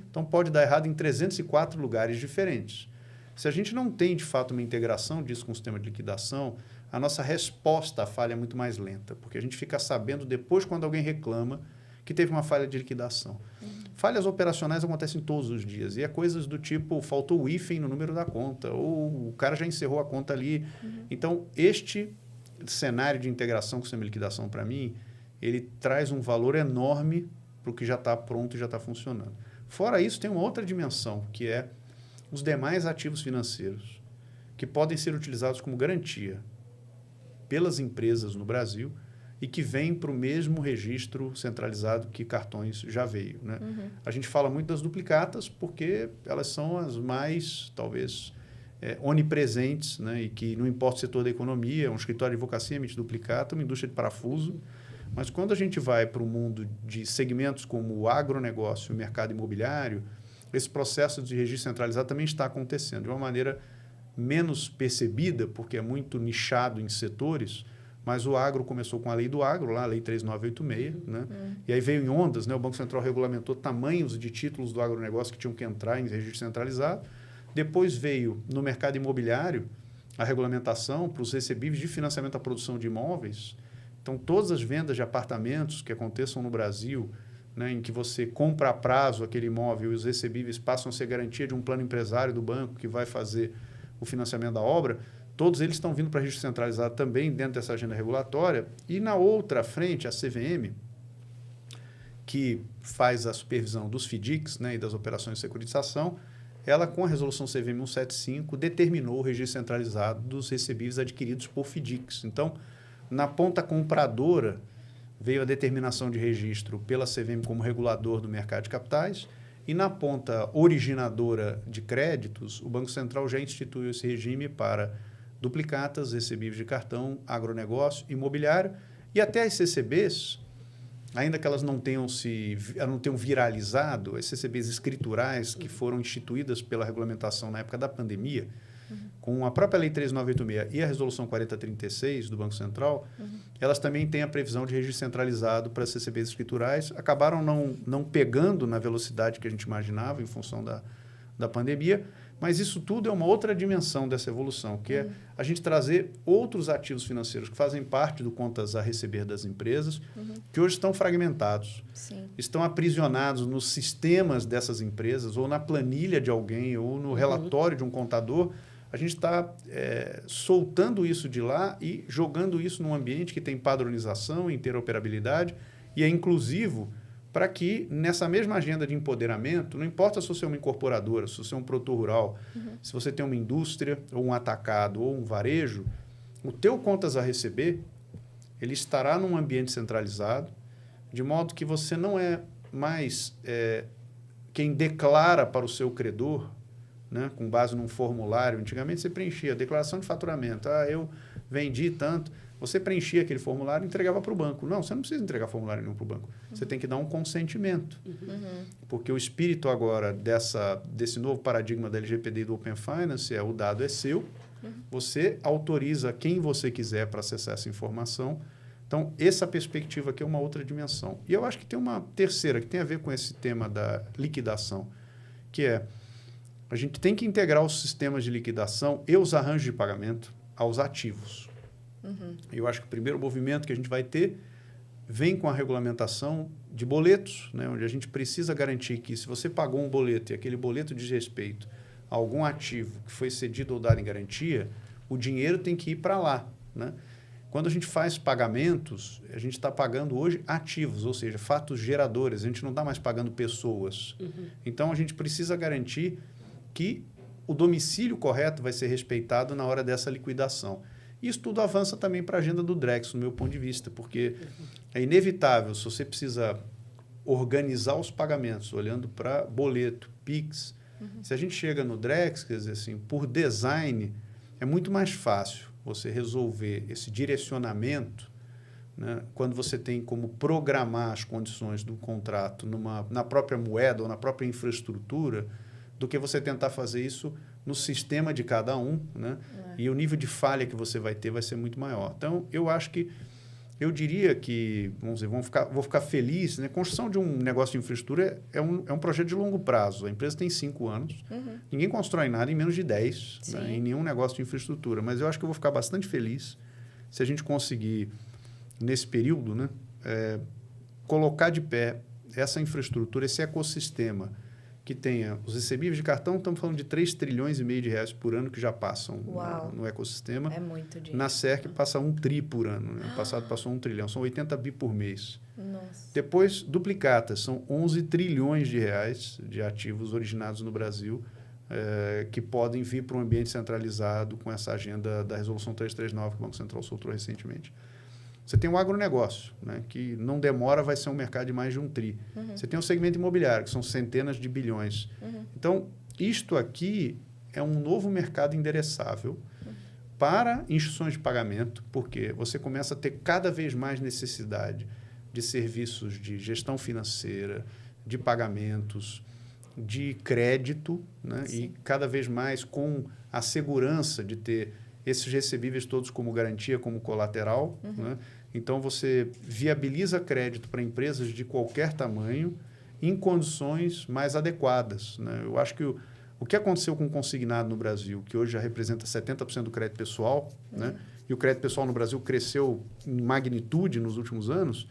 Então, pode dar errado em 304 lugares diferentes. Se a gente não tem, de fato, uma integração disso com o sistema de liquidação, a nossa resposta à falha é muito mais lenta, porque a gente fica sabendo depois, quando alguém reclama, que teve uma falha de liquidação. Falhas operacionais acontecem todos os dias, e é coisas do tipo, faltou o hífen no número da conta, ou o cara já encerrou a conta ali. Então, este cenário de integração com o sistema de liquidação, para mim, ele traz um valor enorme para o que já está pronto e já está funcionando. Fora isso, tem uma outra dimensão, que é os demais ativos financeiros, que podem ser utilizados como garantia pelas empresas no Brasil e que vêm para o mesmo registro centralizado que cartões já veio. Né? A gente fala muito das duplicatas porque elas são as mais, talvez, onipresentes, né? E que não importa o setor da economia, um escritório de advocacia emite duplicata, uma indústria de parafuso. Mas quando a gente vai para o mundo de segmentos como o agronegócio e o mercado imobiliário, esse processo de registro centralizado também está acontecendo de uma maneira menos percebida, porque é muito nichado em setores, mas o agro começou com a lei do agro, lá, a lei 3986, né? E aí veio em ondas, né? O Banco Central regulamentou tamanhos de títulos do agronegócio que tinham que entrar em registro centralizado. Depois veio, no mercado imobiliário, a regulamentação para os recebíveis de financiamento à produção de imóveis. Então, todas as vendas de apartamentos que aconteçam no Brasil, né, em que você compra a prazo aquele imóvel e os recebíveis passam a ser garantia de um plano empresário do banco que vai fazer o financiamento da obra, todos eles estão vindo para registro centralizado também dentro dessa agenda regulatória. E na outra frente, a CVM, que faz a supervisão dos FDICs, né, e das operações de securitização, ela, com a resolução CVM 175, determinou o registro centralizado dos recebíveis adquiridos por FDICs. Então, na ponta compradora, veio a determinação de registro pela CVM como regulador do mercado de capitais, e na ponta originadora de créditos, o Banco Central já instituiu esse regime para duplicatas, recebíveis de cartão, agronegócio, imobiliário, e até as CCBs, ainda que elas não tenham viralizado, as CCBs escriturais que foram instituídas pela regulamentação na época da pandemia, com a própria Lei 3986 e a Resolução 4036 do Banco Central, elas também têm a previsão de registro centralizado para as CCBs escriturais. Acabaram não pegando na velocidade que a gente imaginava em função da pandemia, Mas isso tudo é uma outra dimensão dessa evolução, que é a gente trazer outros ativos financeiros que fazem parte do contas a receber das empresas, que hoje estão fragmentados, estão aprisionados nos sistemas dessas empresas, ou na planilha de alguém, ou no relatório de um contador. A gente está soltando isso de lá e jogando isso num ambiente que tem padronização, interoperabilidade e é inclusivo, para que, nessa mesma agenda de empoderamento, não importa se você é uma incorporadora, se você é um produtor rural, se você tem uma indústria, ou um atacado, ou um varejo, o teu contas a receber, ele estará num ambiente centralizado, de modo que você não é mais quem declara para o seu credor, né, com base num formulário. Antigamente você preenchia a declaração de faturamento. Eu vendi tanto. Você preenchia aquele formulário e entregava para o banco. Não, você não precisa entregar formulário nenhum para o banco. Você tem que dar um consentimento. Porque o espírito agora desse novo paradigma da LGPD e do Open Finance o dado é seu, você autoriza quem você quiser para acessar essa informação. Então, essa perspectiva aqui é uma outra dimensão. E eu acho que tem uma terceira, que tem a ver com esse tema da liquidação, que é a gente tem que integrar os sistemas de liquidação e os arranjos de pagamento aos ativos. Eu acho que o primeiro movimento que a gente vai ter vem com a regulamentação de boletos, né, onde a gente precisa garantir que, se você pagou um boleto e aquele boleto diz respeito a algum ativo que foi cedido ou dado em garantia, o dinheiro tem que ir para lá, né? Quando a gente faz pagamentos, a gente está pagando hoje ativos, ou seja, fatos geradores. A gente não está mais pagando pessoas. Então, a gente precisa garantir que o domicílio correto vai ser respeitado na hora dessa liquidação. Isso tudo avança também para a agenda do Drex, no meu ponto de vista, porque é inevitável, se você precisa organizar os pagamentos, olhando para boleto, PIX, se a gente chega no Drex, quer dizer assim, por design, é muito mais fácil você resolver esse direcionamento, né, quando você tem como programar as condições do contrato na própria moeda ou na própria infraestrutura, do que você tentar fazer isso no sistema de cada um, né? E o nível de falha que você vai ter vai ser muito maior. Então, eu diria que, vamos dizer, vou ficar feliz, né? Construção de um negócio de infraestrutura é um projeto de longo prazo. A empresa tem 5 anos. Ninguém constrói nada em menos de 10, né, em nenhum negócio de infraestrutura. Mas eu acho que eu vou ficar bastante feliz se a gente conseguir, nesse período, né, colocar de pé essa infraestrutura, esse ecossistema, que tenha os recebíveis de cartão. Estamos falando de 3,5 trilhões de reais por ano que já passam no ecossistema. É muito dinheiro. Na SERC passa 1 tri por ano. Né? No passado passou 1 trilhão. São 80 bi por mês. Nossa. Depois, duplicatas. São 11 trilhões de reais de ativos originados no Brasil, que podem vir para um ambiente centralizado com essa agenda da Resolução 339 que o Banco Central soltou recentemente. Você tem o agronegócio, né, que não demora, vai ser um mercado de mais de 1 tri. Você tem o segmento imobiliário, que são centenas de bilhões. Então, isto aqui é um novo mercado endereçável para instituições de pagamento, porque você começa a ter cada vez mais necessidade de serviços de gestão financeira, de pagamentos, de crédito, né, e cada vez mais com a segurança de ter esses recebíveis todos como garantia, como colateral. Né? Então, você viabiliza crédito para empresas de qualquer tamanho em condições mais adequadas. Né? Eu acho que o que aconteceu com o consignado no Brasil, que hoje já representa 70% do crédito pessoal, né? E o crédito pessoal no Brasil cresceu em magnitude nos últimos anos,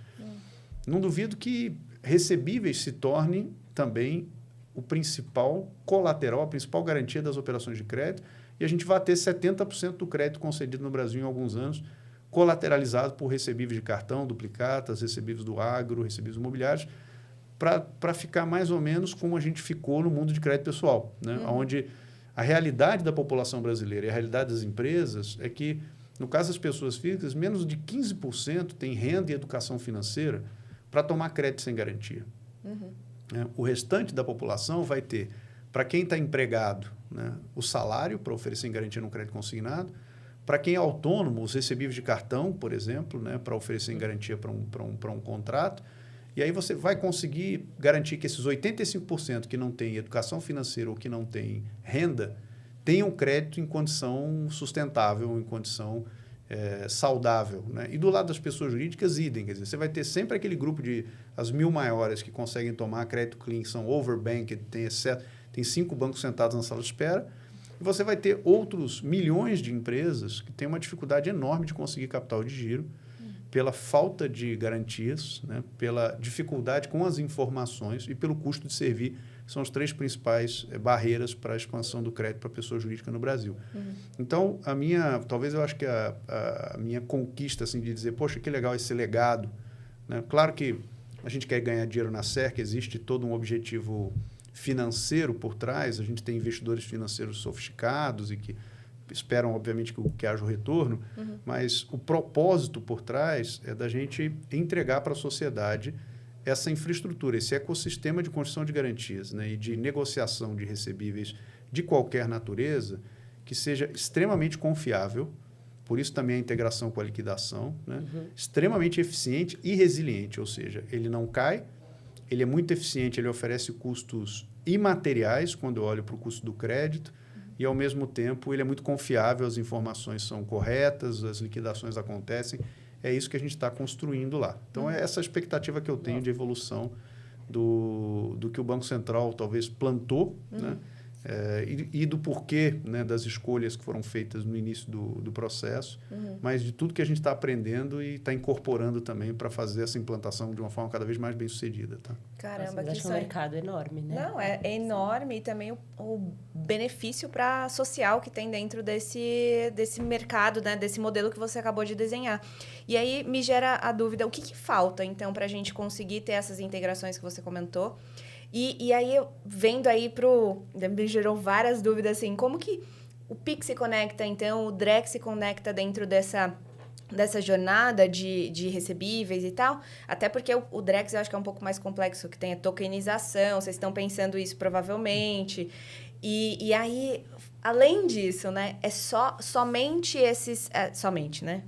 não duvido que recebíveis se tornem também o principal colateral, a principal garantia das operações de crédito, e a gente vai ter 70% do crédito concedido no Brasil em alguns anos colateralizado por recebíveis de cartão, duplicatas, recebíveis do agro, recebíveis imobiliários, para ficar mais ou menos como a gente ficou no mundo de crédito pessoal, né? Onde a realidade da população brasileira e a realidade das empresas é que, no caso das pessoas físicas, menos de 15% tem renda e educação financeira para tomar crédito sem garantia. O restante da população vai ter, para quem está empregado, né, o salário para oferecer em garantia num crédito consignado. Para quem é autônomo, os recebíveis de cartão, por exemplo, né, para oferecer em garantia para um contrato. E aí você vai conseguir garantir que esses 85% que não têm educação financeira ou que não têm renda tenham crédito em condição sustentável, em condição saudável. Né? E do lado das pessoas jurídicas, idem. Quer dizer, você vai ter sempre aquele grupo de as 1000 maiores que conseguem tomar crédito clean, são overbanked, tem 5 bancos sentados na sala de espera, E você vai ter outros milhões de empresas que têm uma dificuldade enorme de conseguir capital de giro, pela falta de garantias, né, pela dificuldade com as informações e pelo custo de servir, que são as 3 principais barreiras para a expansão do crédito para a pessoa jurídica no Brasil. Então, talvez eu acho que a minha conquista assim, de dizer, poxa, que legal esse legado. Né? Claro que a gente quer ganhar dinheiro na SERC, existe todo um objetivo financeiro por trás, a gente tem investidores financeiros sofisticados e que esperam, obviamente, que haja o retorno, mas o propósito por trás é da gente entregar para a sociedade essa infraestrutura, esse ecossistema de construção de garantias, né, e de negociação de recebíveis de qualquer natureza que seja extremamente confiável, por isso também a integração com a liquidação, né, extremamente eficiente e resiliente, ou seja, ele não cai, ele é muito eficiente, ele oferece custos imateriais quando eu olho para o custo do crédito, e, ao mesmo tempo, ele é muito confiável, as informações são corretas, as liquidações acontecem. É isso que a gente está construindo lá. Então, é essa a expectativa que eu tenho de evolução do que o Banco Central talvez plantou, né? E do porquê, né, das escolhas que foram feitas no início do processo, mas de tudo que a gente está aprendendo e está incorporando também para fazer essa implantação de uma forma cada vez mais bem sucedida. Tá? Caramba, que um mercado enorme, né? Não, é enorme, e também o benefício social que tem dentro desse mercado, né, desse modelo que você acabou de desenhar. E aí me gera a dúvida, o que falta, então, para a gente conseguir ter essas integrações que você comentou? E aí, vendo aí me gerou várias dúvidas, assim, como que o Pix se conecta, então, o Drex se conecta dentro dessa jornada de recebíveis e tal, até porque o Drex eu acho que é um pouco mais complexo, que tem a tokenização, vocês estão pensando isso provavelmente, e aí, além disso, né, é somente esses, somente, né,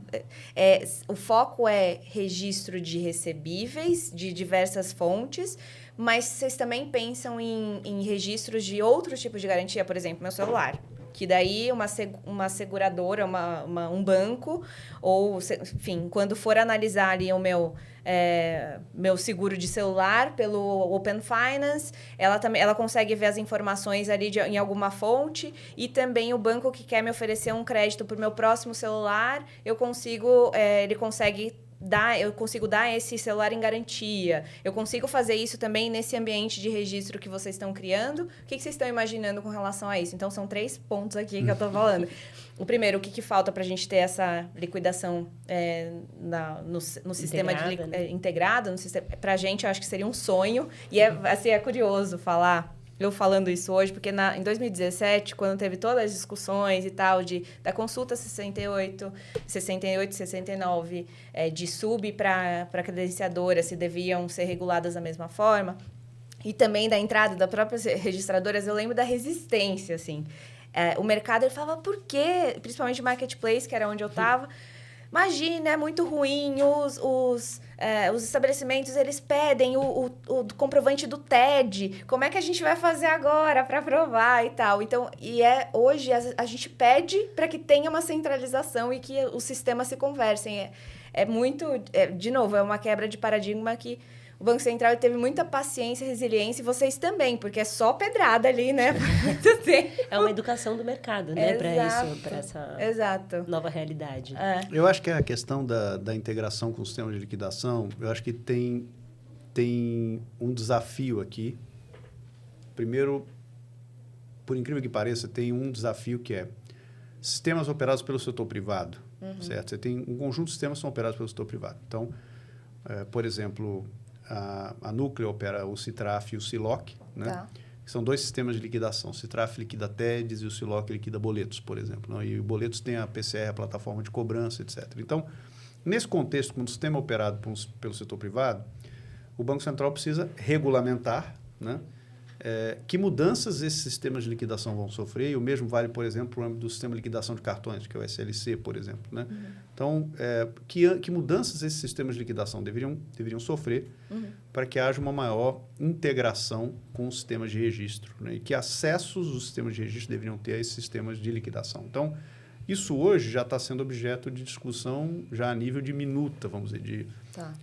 o foco é registro de recebíveis de diversas fontes, mas vocês também pensam em registros de outros tipos de garantia, por exemplo, meu celular, que daí uma seguradora, um banco, ou, enfim, quando for analisar ali o meu seguro de celular pelo Open Finance, ela consegue ver as informações ali em alguma fonte, e também o banco que quer me oferecer um crédito para o meu próximo celular, eu consigo dar esse celular em garantia. Eu consigo fazer isso também nesse ambiente de registro que vocês estão criando. O que vocês estão imaginando com relação a isso? Então, são 3 pontos aqui que eu estou falando. O primeiro, o que falta para a gente ter essa liquidação no sistema integrado? Para a gente, eu acho que seria um sonho. E é curioso eu falando isso hoje, porque em 2017, quando teve todas as discussões e tal, da consulta 68, 69, de sub para credenciadora, se deviam ser reguladas da mesma forma, e também da entrada das próprias registradoras, eu lembro da resistência, assim. O mercado, ele falava, por quê? Principalmente o marketplace, que era onde eu estava. Imagina, é muito ruim, os estabelecimentos, eles pedem o comprovante do TED. Como é que a gente vai fazer agora para provar e tal? Então, hoje a gente pede para que tenha uma centralização e que os sistemas se conversem. De novo, é uma quebra de paradigma que o Banco Central teve muita paciência e resiliência, e vocês também, porque é só pedrada ali, né? É uma educação do mercado, né? Para essa nova realidade. Eu acho que a questão da integração com o sistema de liquidação, eu acho que tem um desafio aqui. Primeiro, por incrível que pareça, tem um desafio que é sistemas operados pelo setor privado, certo? Você tem um conjunto de sistemas que são operados pelo setor privado. Então, por exemplo, a Núcleo opera o Citraf e o Siloc, né? Tá. Que são 2 sistemas de liquidação. O Citraf liquida TEDs e o Siloc liquida boletos, por exemplo. Né? E o boletos tem a PCR, a plataforma de cobrança, etc. Então, nesse contexto, com o sistema operado pelo setor privado, o Banco Central precisa regulamentar, né? Que mudanças esses sistemas de liquidação vão sofrer, e o mesmo vale, por exemplo, no âmbito do sistema de liquidação de cartões, que é o SLC, por exemplo. Né? Então, que mudanças esses sistemas de liquidação deveriam sofrer para que haja uma maior integração com os sistemas de registro, né? E que acessos os sistemas de registro deveriam ter a esses sistemas de liquidação. Então, isso hoje já está sendo objeto de discussão já a nível de minuta, vamos dizer, de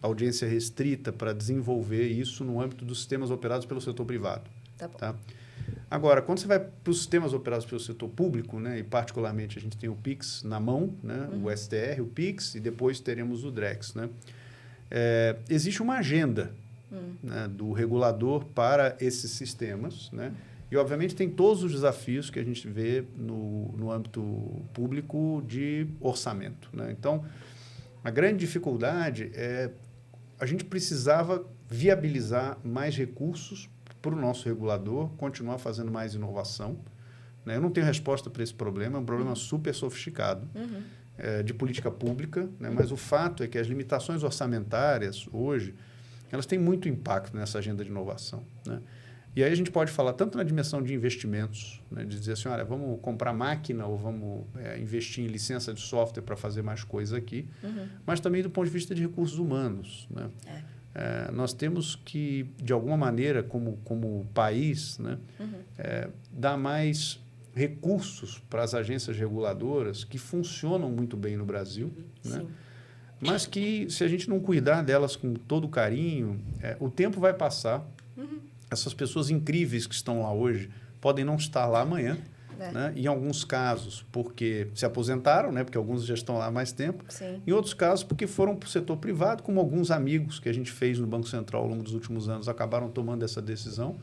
audiência restrita para desenvolver isso no âmbito dos sistemas operados pelo setor privado. Tá? Agora, quando você vai para os sistemas operados pelo setor público, né, e particularmente a gente tem o PIX na mão, né, o STR, o PIX, e depois teremos o DREX, né? Existe uma agenda né, do regulador para esses sistemas, né? E, obviamente, tem todos os desafios que a gente vê no âmbito público de orçamento, né? Então, a grande dificuldade é a gente precisava viabilizar mais recursos para o nosso regulador continuar fazendo mais inovação, né? Eu não tenho resposta para esse problema, é um problema super sofisticado de política pública, né? Mas o fato é que as limitações orçamentárias hoje, elas têm muito impacto nessa agenda de inovação, né? E aí a gente pode falar tanto na dimensão de investimentos, né? De dizer assim, olha, vamos comprar máquina ou vamos investir em licença de software para fazer mais coisas aqui, mas também do ponto de vista de recursos humanos, né? Nós temos que, de alguma maneira, como país, né, dar mais recursos para as agências reguladoras que funcionam muito bem no Brasil, né? Mas que, se a gente não cuidar delas com todo carinho, o tempo vai passar. Essas pessoas incríveis que estão lá hoje podem não estar lá amanhã. Né? Em alguns casos, porque se aposentaram, né? Porque alguns já estão lá há mais tempo. Sim. Em outros casos, porque foram para o setor privado, como alguns amigos que a gente fez no Banco Central ao longo dos últimos anos acabaram tomando essa decisão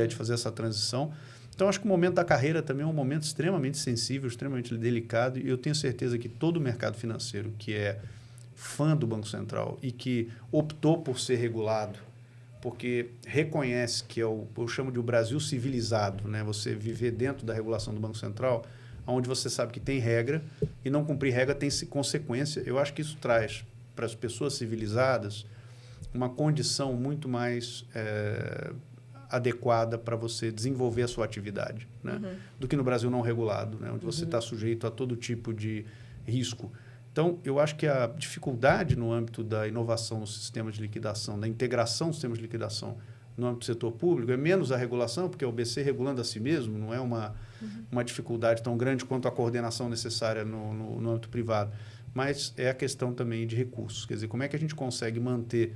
de fazer essa transição. Então, acho que o momento da carreira também é um momento extremamente sensível, extremamente delicado, e eu tenho certeza que todo o mercado financeiro que é fã do Banco Central e que optou por ser regulado, porque reconhece que eu chamo de o Brasil civilizado, né? Você viver dentro da regulação do Banco Central, onde você sabe que tem regra e não cumprir regra tem consequência. Eu acho que isso traz para as pessoas civilizadas uma condição muito mais adequada para você desenvolver a sua atividade, né? Do que no Brasil não regulado, né? Onde você está sujeito a todo tipo de risco. Então, eu acho que a dificuldade no âmbito da inovação no sistema de liquidação, da integração do sistema de liquidação no âmbito do setor público, é menos a regulação, porque o BC regulando a si mesmo não é uma dificuldade tão grande quanto a coordenação necessária no âmbito privado, mas é a questão também de recursos. Quer dizer, como é que a gente consegue manter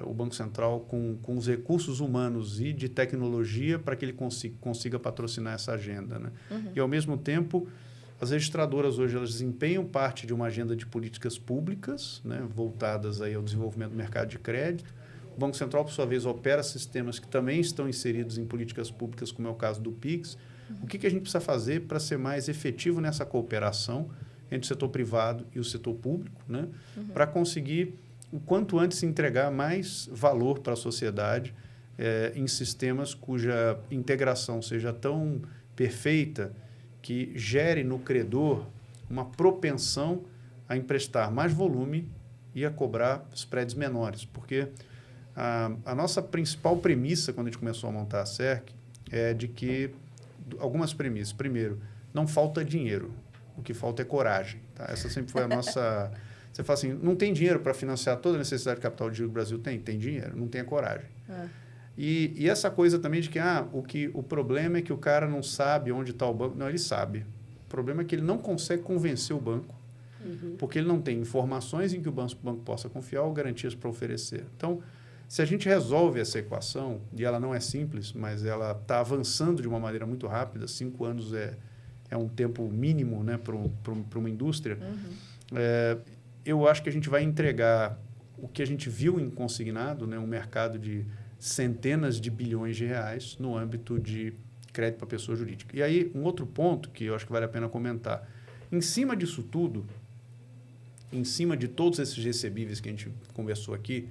o Banco Central com os recursos humanos e de tecnologia para que ele consiga patrocinar essa agenda, né? E, ao mesmo tempo, as registradoras hoje elas desempenham parte de uma agenda de políticas públicas, né, voltadas aí ao desenvolvimento do mercado de crédito. O Banco Central, por sua vez, opera sistemas que também estão inseridos em políticas públicas, como é o caso do PIX. O que a gente precisa fazer para ser mais efetivo nessa cooperação entre o setor privado e o setor público, né, para conseguir, o quanto antes, entregar mais valor para a sociedade em sistemas cuja integração seja tão perfeita que gere no credor uma propensão a emprestar mais volume e a cobrar spreads menores. Porque a nossa principal premissa, quando a gente começou a montar a CERC, é de que algumas premissas. Primeiro, não falta dinheiro, o que falta é coragem. Tá? Essa sempre foi a nossa... Você fala assim, não tem dinheiro para financiar toda a necessidade de capital de giro que o Brasil tem? Tem dinheiro, não tem a coragem. E essa coisa também de que o problema é que o cara não sabe onde está o banco. Não, ele sabe. O problema é que ele não consegue convencer o banco, porque ele não tem informações em que o banco possa confiar ou garantias para oferecer. Então, se a gente resolve essa equação, e ela não é simples, mas ela está avançando de uma maneira muito rápida, 5 anos é um tempo mínimo, né, para uma indústria, eu acho que a gente vai entregar o que a gente viu em consignado, né, um mercado de centenas de bilhões de reais no âmbito de crédito para pessoa jurídica. E aí, um outro ponto que eu acho que vale a pena comentar. Em cima disso tudo, em cima de todos esses recebíveis que a gente conversou aqui,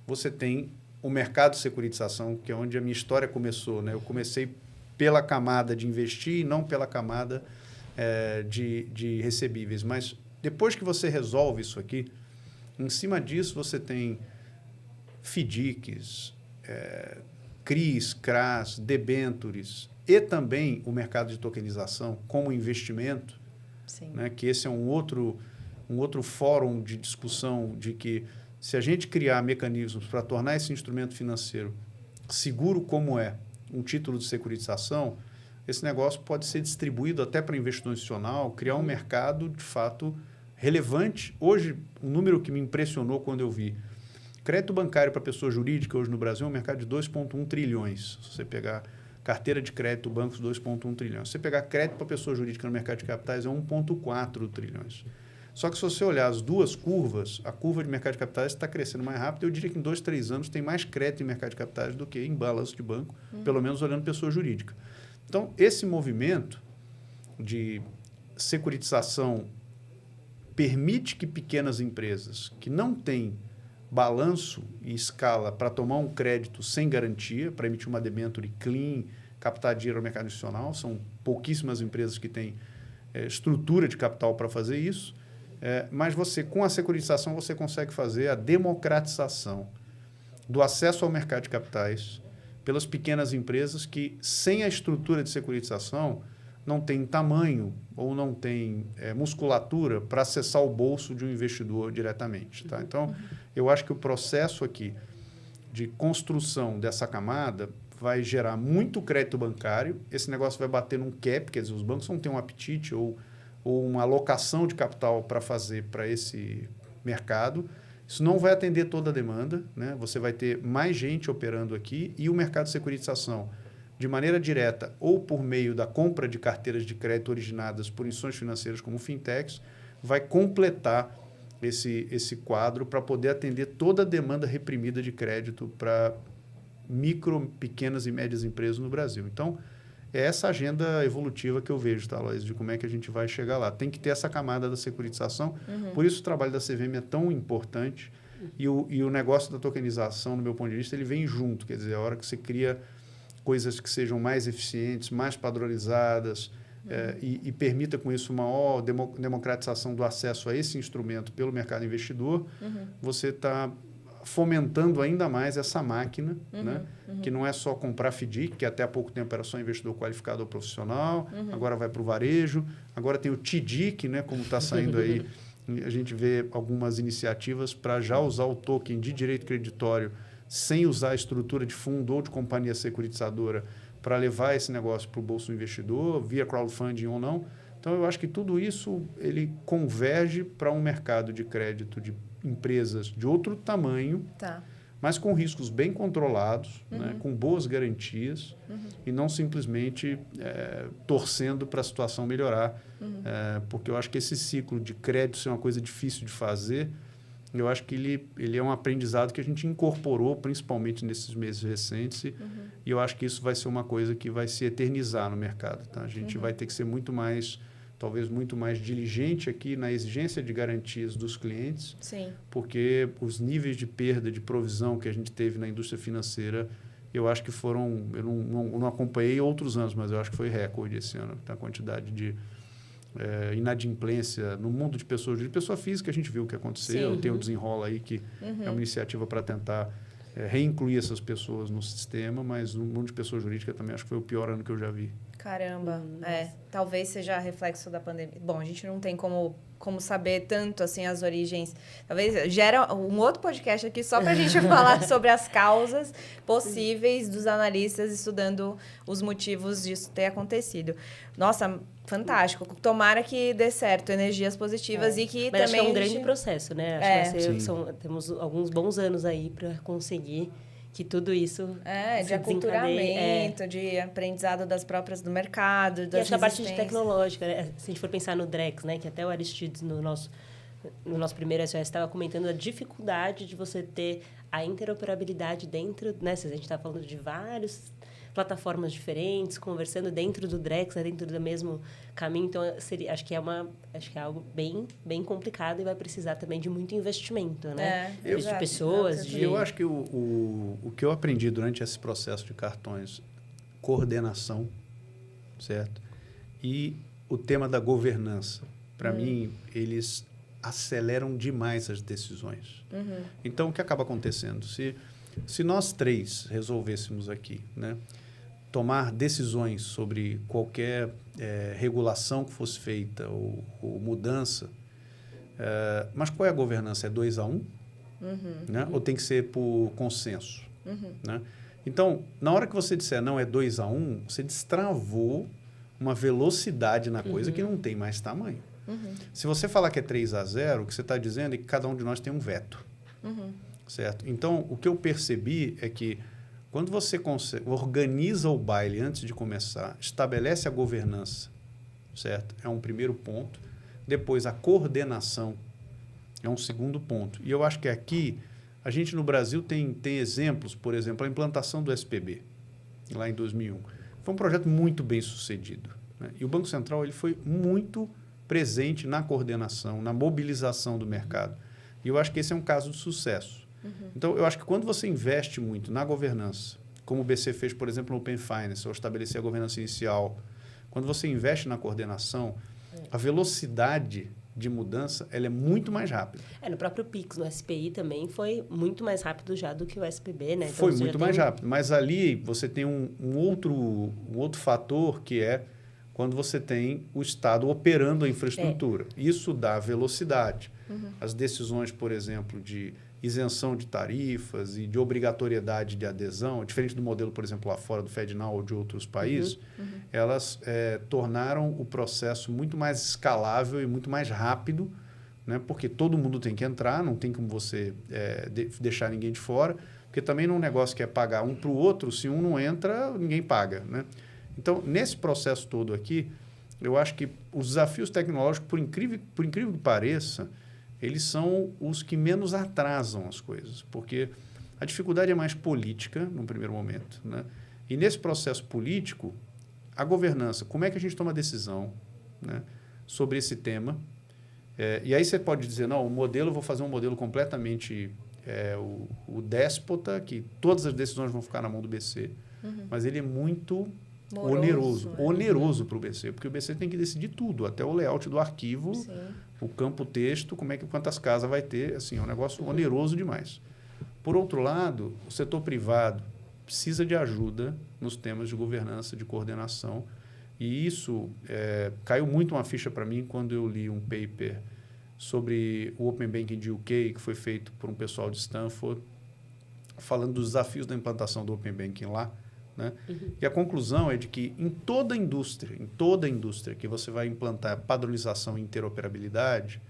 você tem o mercado de securitização, que é onde a minha história começou, né? Eu comecei pela camada de investir e não pela camada de recebíveis. Mas depois que você resolve isso aqui, em cima disso você tem FDICs, CRIs, CRAs, debentures e também o mercado de tokenização como investimento, né, que esse é um outro fórum de discussão de que se a gente criar mecanismos para tornar esse instrumento financeiro seguro como é um título de securitização, esse negócio pode ser distribuído até para investidor institucional, criar um mercado de fato relevante. Hoje, um número que me impressionou quando eu vi, crédito bancário para pessoa jurídica hoje no Brasil é um mercado de 2,1 trilhões. Se você pegar Carteira de crédito, bancos, 2,1 trilhões. Se você pegar crédito para pessoa jurídica no mercado de capitais, é 1,4 trilhões. Só que se você olhar as duas curvas, a curva de mercado de capitais está crescendo mais rápido. Eu diria que em 2, 3 anos tem mais crédito em mercado de capitais do que em balanço de banco, pelo menos olhando pessoa jurídica. Então, esse movimento de securitização permite que pequenas empresas que não têm balanço e escala para tomar um crédito sem garantia, para emitir uma debenture clean, captar dinheiro no mercado institucional, são pouquíssimas empresas que têm estrutura de capital para fazer isso, mas você, com a securitização, você consegue fazer a democratização do acesso ao mercado de capitais pelas pequenas empresas que, sem a estrutura de securitização, não tem tamanho ou não tem musculatura para acessar o bolso de um investidor diretamente. Tá? Então, eu acho que o processo aqui de construção dessa camada vai gerar muito crédito bancário, esse negócio vai bater num cap, quer dizer, os bancos vão ter um apetite ou uma alocação de capital para fazer para esse mercado. Isso não vai atender toda a demanda, né? Você vai ter mais gente operando aqui e o mercado de securitização, de maneira direta ou por meio da compra de carteiras de crédito originadas por instituições financeiras como fintechs, vai completar esse quadro para poder atender toda a demanda reprimida de crédito para micro, pequenas e médias empresas no Brasil. Então, é essa agenda evolutiva que eu vejo, tá, Lois, de como é que a gente vai chegar lá. Tem que ter essa camada da securitização, por isso o trabalho da CVM é tão importante e o negócio da tokenização, no meu ponto de vista, ele vem junto, quer dizer, a hora que você cria coisas que sejam mais eficientes, mais padronizadas e permita com isso uma maior democratização do acesso a esse instrumento pelo mercado investidor, você está fomentando ainda mais essa máquina, né? Que não é só comprar FDIC, que até há pouco tempo era só investidor qualificado ou profissional, agora vai para o varejo, agora tem o TDIC, né? Como está saindo aí, a gente vê algumas iniciativas para já usar o token de direito creditório sem usar a estrutura de fundo ou de companhia securitizadora para levar esse negócio para o bolso do investidor, via crowdfunding ou não. Então, eu acho que tudo isso ele converge para um mercado de crédito de empresas de outro tamanho, mas com riscos bem controlados, né, com boas garantias e não simplesmente torcendo para a situação melhorar, porque eu acho que esse ciclo de crédito ser uma coisa difícil de fazer, eu acho que ele é um aprendizado que a gente incorporou, principalmente nesses meses recentes, e eu acho que isso vai ser uma coisa que vai se eternizar no mercado. Tá? A gente vai ter que ser muito mais, talvez muito mais diligente aqui na exigência de garantias dos clientes, porque os níveis de perda de provisão que a gente teve na indústria financeira, eu acho que foram, eu não acompanhei outros anos, mas eu acho que foi recorde esse ano, a quantidade de inadimplência no mundo de pessoa jurídica. Pessoa física, a gente viu o que aconteceu, tem o Desenrola aí, que é uma iniciativa para tentar reincluir essas pessoas no sistema, mas no mundo de pessoa jurídica também acho que foi o pior ano que eu já vi. Caramba, talvez seja reflexo da pandemia. Bom, a gente não tem como saber tanto assim as origens. Talvez gera um outro podcast aqui só para a gente falar sobre as causas possíveis dos analistas estudando os motivos disso ter acontecido. Nossa, fantástico. Tomara que dê certo, energias positivas e que mas também... acho que é um grande processo, né? Acho que temos alguns bons anos aí para conseguir que tudo isso de aculturamento, de aprendizado das próprias do mercado, das e acho que a parte de tecnológica, né? Se a gente for pensar no Drex, né? Que até o Aristides, no nosso primeiro SOS, estava comentando a dificuldade de você ter a interoperabilidade dentro, né? Se a gente está falando de várias plataformas diferentes, conversando dentro do Drex, dentro do mesmo caminho. Então, acho que é algo bem, bem complicado e vai precisar também de muito investimento, né? De pessoas. Eu acho que o que eu aprendi durante esse processo de cartões, coordenação, certo? E o tema da governança. Para mim, eles aceleram demais as decisões. Então, o que acaba acontecendo? Se nós três resolvêssemos aqui, né, tomar decisões sobre qualquer regulação que fosse feita ou mudança, mas qual é a governança? É 2-1? Né? Ou tem que ser por consenso? Né? Então, na hora que você disser não é 2-1, você destravou uma velocidade na coisa que não tem mais tamanho. Se você falar que é 3-0, o que você está dizendo é que cada um de nós tem um veto. Certo? Então, o que eu percebi é que quando você organiza o baile antes de começar, estabelece a governança, certo? É um primeiro ponto. Depois, a coordenação é um segundo ponto. E eu acho que aqui, a gente no Brasil tem exemplos, por exemplo, a implantação do SPB, lá em 2001. Foi um projeto muito bem sucedido, né? E o Banco Central ele foi muito presente na coordenação, na mobilização do mercado. E eu acho que esse é um caso de sucesso. Então, eu acho que quando você investe muito na governança, como o BC fez, por exemplo, no Open Finance, ou estabelecer a governança inicial, quando você investe na coordenação, a velocidade de mudança ela é muito mais rápida. No próprio Pix, no SPI também foi muito mais rápido já do que o SPB, né? Então, foi muito mais rápido, mas ali você tem um outro fator que é quando você tem o Estado operando a infraestrutura. Isso dá velocidade. As decisões, por exemplo, de isenção de tarifas e de obrigatoriedade de adesão, diferente do modelo, por exemplo, lá fora do FedNow ou de outros países, elas tornaram o processo muito mais escalável e muito mais rápido, né? Porque todo mundo tem que entrar, não tem como você deixar ninguém de fora, porque também num negócio que é pagar um para o outro, se um não entra, ninguém paga, né? Então, nesse processo todo aqui, eu acho que os desafios tecnológicos, por incrível que pareça, eles são os que menos atrasam as coisas, porque a dificuldade é mais política, num primeiro momento, né? E nesse processo político, a governança, como é que a gente toma decisão, né, sobre esse tema? E aí você pode dizer, não, o modelo, eu vou fazer um modelo completamente o déspota, que todas as decisões vão ficar na mão do BC, mas ele é muito oneroso para o BC, porque o BC tem que decidir tudo, até o layout do arquivo, o campo texto, quantas casas vai ter, assim, é um negócio oneroso demais. Por outro lado, o setor privado precisa de ajuda nos temas de governança, de coordenação, e isso caiu muito uma ficha para mim quando eu li um paper sobre o Open Banking de UK, que foi feito por um pessoal de Stanford, falando dos desafios da implantação do Open Banking lá, né? E a conclusão é de que em toda indústria que você vai implantar padronização e interoperabilidade,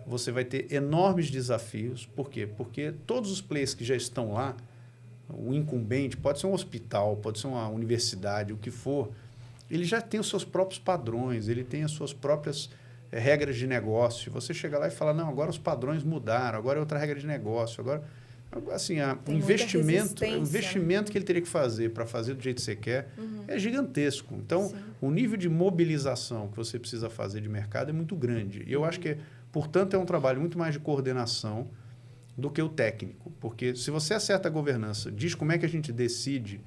você vai ter enormes desafios. Por quê? Porque todos os players que já estão lá, o incumbente, pode ser um hospital, pode ser uma universidade, o que for, ele já tem os seus próprios padrões, ele tem as suas próprias regras de negócio. Você chega lá e fala, não, agora os padrões mudaram, agora é outra regra de negócio, agora... Assim, o investimento que ele teria que fazer para fazer do jeito que você quer é gigantesco. Então, o nível de mobilização que você precisa fazer de mercado é muito grande. E eu acho que, portanto, é um trabalho muito mais de coordenação do que o técnico. Porque se você acerta a governança, diz como é que a gente decide,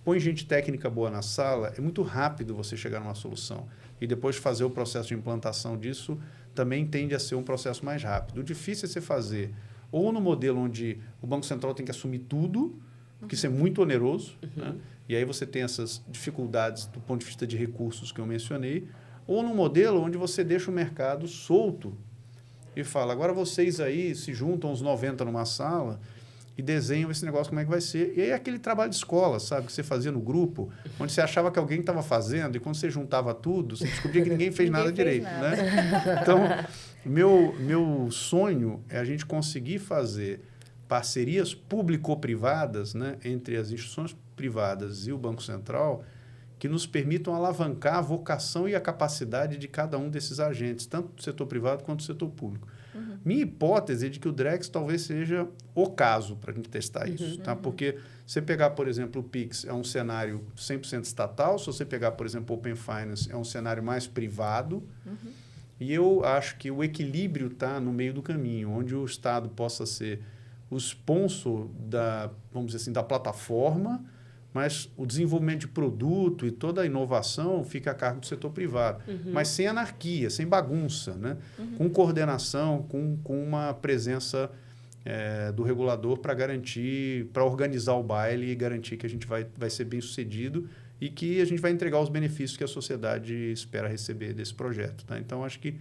põe gente técnica boa na sala, é muito rápido você chegar numa solução. E depois fazer o processo de implantação disso também tende a ser um processo mais rápido. O difícil é você fazer... ou no modelo onde o Banco Central tem que assumir tudo, porque isso é muito oneroso, né? E aí você tem essas dificuldades do ponto de vista de recursos que eu mencionei, ou no modelo onde você deixa o mercado solto e fala, agora vocês aí se juntam os 90 numa sala e desenham esse negócio como é que vai ser. E aí é aquele trabalho de escola, sabe, que você fazia no grupo, onde você achava que alguém estava fazendo e quando você juntava tudo, você descobria que ninguém fez nada direito. Né? Então, meu sonho é a gente conseguir fazer parcerias público-privadas, né, entre as instituições privadas e o Banco Central, que nos permitam alavancar a vocação e a capacidade de cada um desses agentes, tanto do setor privado quanto do setor público. Minha hipótese é de que o Drex talvez seja o caso para a gente testar isso. Tá? Porque você pegar, por exemplo, o Pix é um cenário 100% estatal, se você pegar, por exemplo, o Open Finance é um cenário mais privado, e eu acho que o equilíbrio está no meio do caminho, onde o Estado possa ser o sponsor da, vamos dizer assim, da plataforma, mas o desenvolvimento de produto e toda a inovação fica a cargo do setor privado. Mas sem anarquia, sem bagunça, né? Com coordenação, com uma presença do regulador para garantir, para organizar o baile e garantir que a gente vai ser bem sucedido e que a gente vai entregar os benefícios que a sociedade espera receber desse projeto. Tá? Então, acho que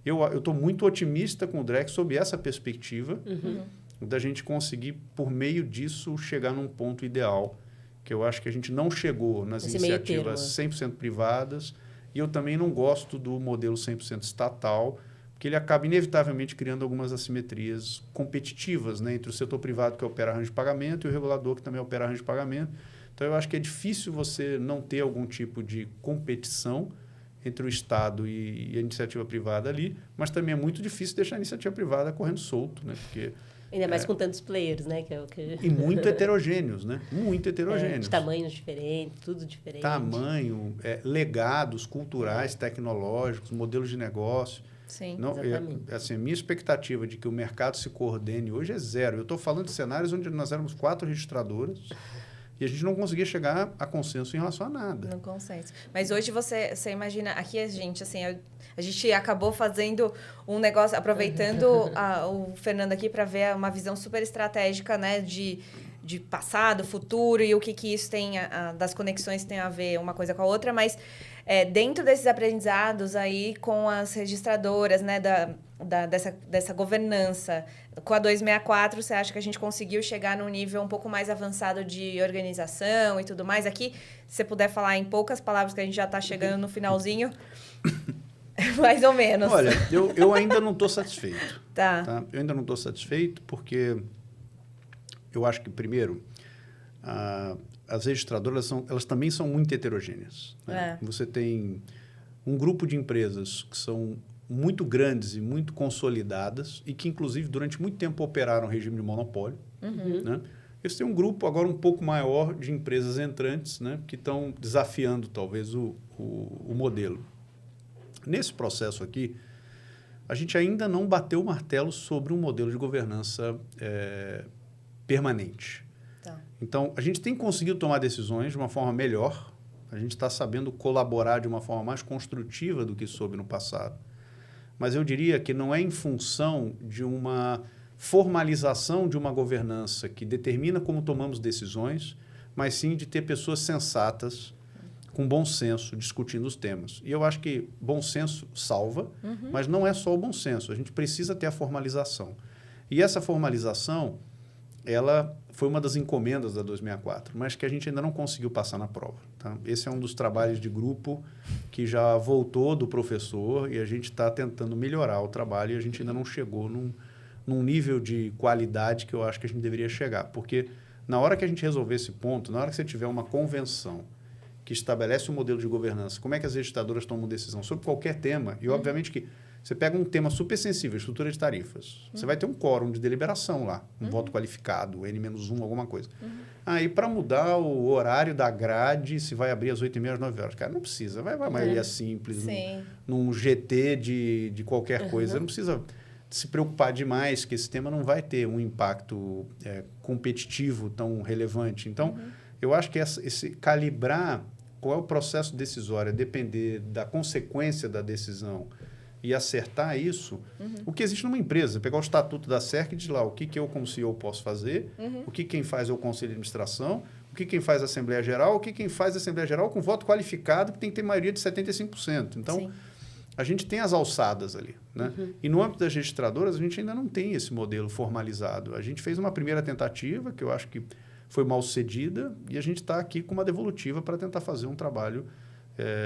eu estou muito otimista com o Drex sob essa perspectiva da gente conseguir, por meio disso, chegar num ponto ideal, que eu acho que a gente não chegou nas iniciativas 100% privadas, e eu também não gosto do modelo 100% estatal, porque ele acaba inevitavelmente criando algumas assimetrias competitivas, né, entre o setor privado que opera arranjo de pagamento e o regulador que também opera arranjo de pagamento. Então, eu acho que é difícil você não ter algum tipo de competição entre o Estado e a iniciativa privada ali, mas também é muito difícil deixar a iniciativa privada correndo solto, né? Porque, ainda mais com tantos players, né? Que é o que... E muito heterogêneos, né? Muito heterogêneos. De tamanhos diferentes, tudo diferente. Tamanho, legados culturais, tecnológicos, modelos de negócio. Sim, não, assim, a minha expectativa de que o mercado se coordene hoje é zero. Eu estou falando de cenários onde nós éramos 4 registradoras e a gente não conseguia chegar a consenso em relação a nada. Não consenso. Mas hoje você imagina, aqui a gente, assim, a gente acabou fazendo um negócio, aproveitando o Fernando aqui para ver uma visão super estratégica, né, de passado, futuro e o que isso tem, das conexões tem a ver uma coisa com a outra, mas dentro desses aprendizados aí com as registradoras, né, dessa governança, com a 264, você acha que a gente conseguiu chegar num nível um pouco mais avançado de organização e tudo mais? Aqui, se você puder falar em poucas palavras, que a gente já está chegando no finalzinho, mais ou menos. Olha, eu ainda não estou satisfeito. Tá. Eu ainda não estou satisfeito porque eu acho que, primeiro, as registradoras elas também são muito heterogêneas. Né? Você tem um grupo de empresas que são muito grandes e muito consolidadas e que, inclusive, durante muito tempo operaram regime de monopólio. Né? Eles têm um grupo agora um pouco maior de empresas entrantes, né, que estão desafiando, talvez, o modelo. Nesse processo aqui, a gente ainda não bateu o martelo sobre um modelo de governança permanente. Tá. Então, a gente tem conseguido tomar decisões de uma forma melhor, a gente está sabendo colaborar de uma forma mais construtiva do que soube no passado. Mas eu diria que não é em função de uma formalização de uma governança que determina como tomamos decisões, mas sim de ter pessoas sensatas, com bom senso, discutindo os temas. E eu acho que bom senso salva, mas não é só o bom senso. A gente precisa ter a formalização. E essa formalização, ela foi uma das encomendas da 264, mas que a gente ainda não conseguiu passar na prova. Tá? Esse é um dos trabalhos de grupo que já voltou do professor e a gente está tentando melhorar o trabalho e a gente ainda não chegou num nível de qualidade que eu acho que a gente deveria chegar. Porque na hora que a gente resolver esse ponto, na hora que você tiver uma convenção que estabelece um modelo de governança, como é que as registradoras tomam decisão sobre qualquer tema, e obviamente que você pega um tema super sensível, estrutura de tarifas, você vai ter um quórum de deliberação lá, um voto qualificado, N-1, alguma coisa. Aí, para mudar o horário da grade, se vai abrir às 8h30, às 9 horas. Cara, não precisa, vai uma maioria simples, num GT de qualquer coisa, não precisa se preocupar demais, que esse tema não vai ter um impacto competitivo tão relevante. Então, eu acho que esse calibrar qual é o processo decisório, depender da consequência da decisão e acertar isso, o que existe numa empresa, pegar o estatuto da SERC e dizer lá o que eu, como CEO, posso fazer, o que quem faz é o Conselho de Administração, o que quem faz é a Assembleia Geral, o que quem faz é a Assembleia Geral com voto qualificado, que tem que ter maioria de 75%. Então, a gente tem as alçadas ali. Né? E no âmbito das registradoras, a gente ainda não tem esse modelo formalizado. A gente fez uma primeira tentativa, que eu acho que foi mal sucedida, e a gente está aqui com uma devolutiva para tentar fazer um trabalho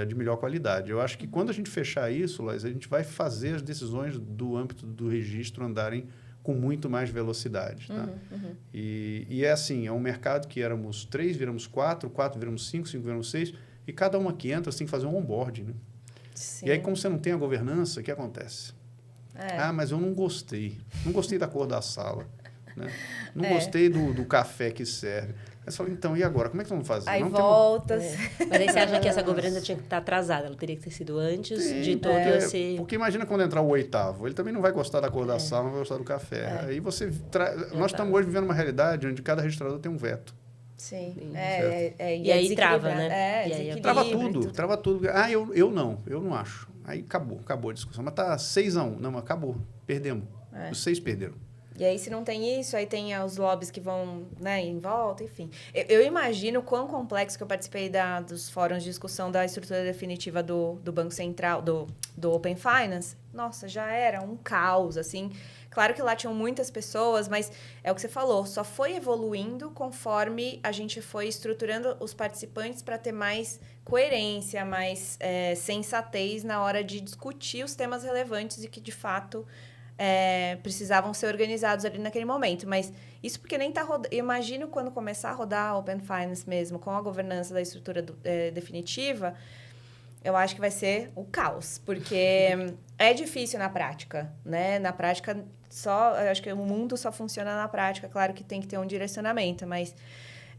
de melhor qualidade. Eu acho que quando a gente fechar isso, Laís, a gente vai fazer as decisões do âmbito do registro andarem com muito mais velocidade. Tá? E é assim, é um mercado que éramos 3, viramos 4, 4 viramos 5, 5 viramos 6, e cada uma que entra, você tem que fazer um onboard. Né? E aí, como você não tem a governança, o que acontece? Ah, mas eu não gostei. Não gostei da cor da sala. Né? Não gostei do café que serve. Aí você fala, então, e agora? Como é que vamos fazer? Aí volta. Mas aí você acha que essa governança tinha que estar atrasada? Ela teria que ter sido antes de todo esse... Porque imagina quando entrar o 8º. Ele também não vai gostar da cor da sala, não vai gostar do café. Aí você... Nós estamos hoje vivendo uma realidade onde cada registrador tem um veto. Sim. E aí trava, né? E aí trava tudo. Ah, eu não acho. Aí acabou a discussão. Mas tá 6-1. Não, mas acabou. Perdemos. Os 6 perderam. E aí, se não tem isso, aí tem os lobbies que vão, né, em volta, enfim. Eu imagino quão complexo, que eu participei dos fóruns de discussão da estrutura definitiva do Banco Central, do Open Finance. Nossa, já era um caos, assim. Claro que lá tinham muitas pessoas, mas é o que você falou, só foi evoluindo conforme a gente foi estruturando os participantes para ter mais coerência, mais sensatez na hora de discutir os temas relevantes e que, de fato, precisavam ser organizados ali naquele momento. Mas isso porque nem está rodando. Imagino quando começar a rodar Open Finance mesmo, com a governança da estrutura definitiva, eu acho que vai ser o caos, porque é difícil na prática, né? Na prática, eu acho que o mundo só funciona na prática. Claro que tem que ter um direcionamento, mas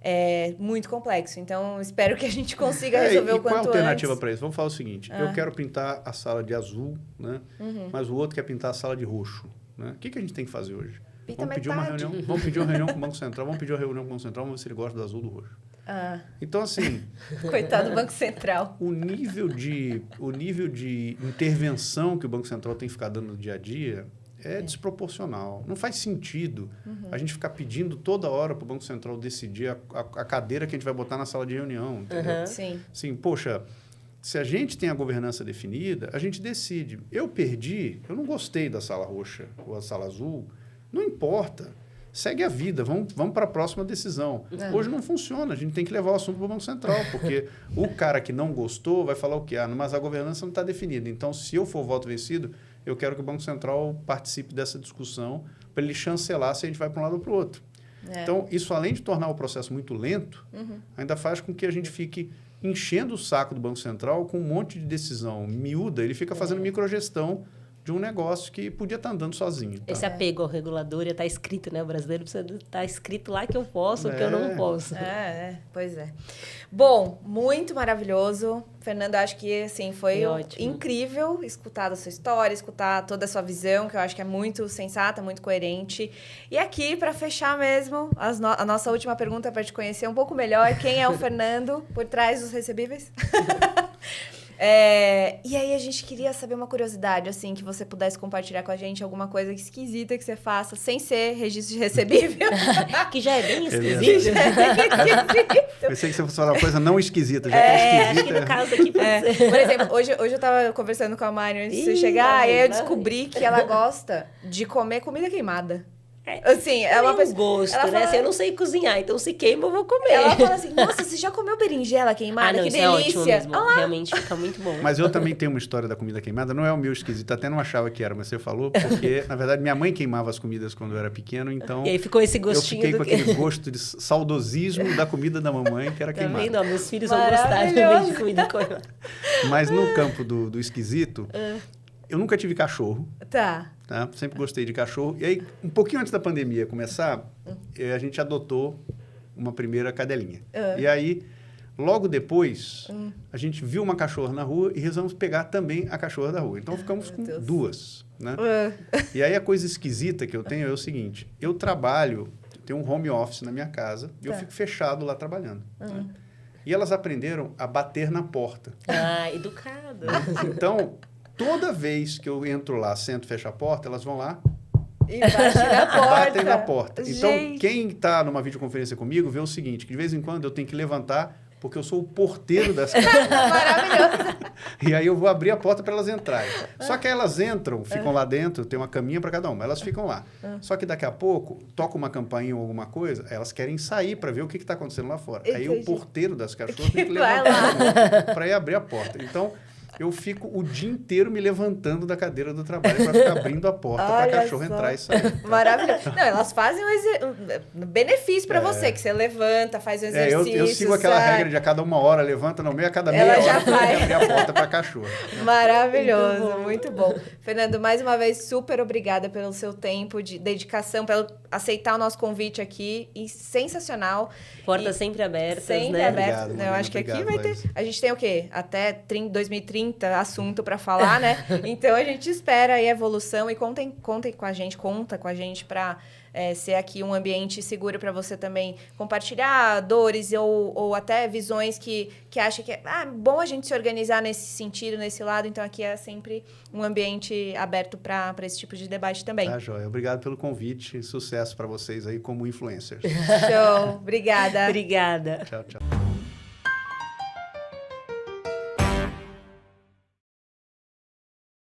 é muito complexo. Então, espero que a gente consiga resolver o quanto antes. Qual a alternativa para isso? Vamos falar o seguinte. Eu quero pintar a sala de azul, né? Mas o outro quer pintar a sala de roxo. Né? O que a gente tem que fazer hoje? Vamos pedir uma reunião com o Banco Central, vamos ver se ele gosta do azul ou do roxo. Então, assim... Coitado do Banco Central. O nível de intervenção que o Banco Central tem que ficar dando no dia a dia é desproporcional. Não faz sentido a gente ficar pedindo toda hora para o Banco Central decidir a cadeira que a gente vai botar na sala de reunião. Entendeu? Sim, poxa, se a gente tem a governança definida, a gente decide. Eu não gostei da sala roxa ou a sala azul, não importa. Segue a vida, vamos para a próxima decisão. Hoje não funciona, a gente tem que levar o assunto para o Banco Central, porque o cara que não gostou vai falar o quê? Mas a governança não está definida. Então, se eu for voto vencido, eu quero que o Banco Central participe dessa discussão para ele chancelar se a gente vai para um lado ou para o outro. Então, isso além de tornar o processo muito lento, ainda faz com que a gente fique enchendo o saco do Banco Central com um monte de decisão miúda, ele fica fazendo microgestão de um negócio que podia estar andando sozinho. Tá? Esse apego ao regulador está escrito, né? O brasileiro precisa estar escrito lá que eu posso, que eu não posso. Pois é. Bom, muito maravilhoso. Fernando, acho que assim, foi incrível escutar a sua história, escutar toda a sua visão, que eu acho que é muito sensata, muito coerente. E aqui, para fechar mesmo, a nossa última pergunta para te conhecer um pouco melhor, quem é o Fernando por trás dos recebíveis? E aí a gente queria saber uma curiosidade, assim, que você pudesse compartilhar com a gente alguma coisa esquisita que você faça, sem ser registro de recebível. Que já é bem esquisito. Pensei que você fosse falar uma coisa não esquisita, já que é esquisita. Acho que no caso aqui pode ser. Por exemplo, hoje eu tava conversando com a Mari antes de você chegar, e aí eu descobri que ela gosta de comer comida queimada. Assim, ela um gosto, ela né? Assim, eu não sei cozinhar, então se queima eu vou comer. Ela fala assim, nossa, você já comeu berinjela queimada? Não, que isso delícia. É ótimo mesmo. Realmente fica muito bom. Mas eu também tenho uma história da comida queimada, não é o meu esquisito, até não achava que era, mas você falou, porque, na verdade, minha mãe queimava as comidas quando eu era pequeno, então... E aí ficou esse gostinho. Eu fiquei com aquele gosto de saudosismo da comida da mamãe, que era queimada. Tá vendo? Meus filhos vão gostar também de comida queimada. Mas no campo do esquisito, eu nunca tive cachorro. Tá? Sempre gostei de cachorro. E aí, um pouquinho antes da pandemia começar, a gente adotou uma primeira cadelinha. E aí, logo depois, a gente viu uma cachorra na rua e resolvemos pegar também a cachorra da rua. Então, ficamos com duas. Né? E aí, a coisa esquisita que eu tenho é o seguinte. Eu tenho um home office na minha casa e eu fico fechado lá trabalhando. Né? E elas aprenderam a bater na porta. Educado. Então... Toda vez que eu entro lá, sento, fecho a porta, elas vão lá e batem na porta. Então, quem está numa videoconferência comigo vê o seguinte, que de vez em quando eu tenho que levantar, porque eu sou o porteiro das casas. Maravilhoso. E aí eu vou abrir a porta para elas entrarem. Só que elas entram, ficam lá dentro, tem uma caminha para cada uma, elas ficam lá. Só que daqui a pouco, toca uma campainha ou alguma coisa, elas querem sair para ver o que está acontecendo lá fora. Entendi. Aí o porteiro das cachorras tem que levantar para ir abrir a porta. Então... Eu fico o dia inteiro me levantando da cadeira do trabalho para ficar abrindo a porta para a cachorra entrar e sair. Maravilhoso. Não, elas fazem um benefício para você, que você levanta, faz o exercício. Eu sigo aquela regra de a cada 1 hora levanta, não, meio a cada meia hora abrir a porta para a cachorra. Maravilhoso, muito bom. Fernando, mais uma vez, super obrigada pelo seu tempo de dedicação, pelo aceitar o nosso convite aqui. E sensacional. Portas sempre abertas, sempre né? Abertas. Marina, eu acho que aqui vai ter... A gente tem o quê? Até 2030 assunto para falar, né? Então, a gente espera aí a evolução e conta com a gente para ser aqui um ambiente seguro para você também compartilhar dores ou até visões que acha que é bom a gente se organizar nesse sentido, nesse lado. Então, aqui é sempre um ambiente aberto para esse tipo de debate também. Tá, joia. Obrigado pelo convite. Sucesso para vocês aí como influencers. Show. Obrigada. Obrigada. Tchau, tchau.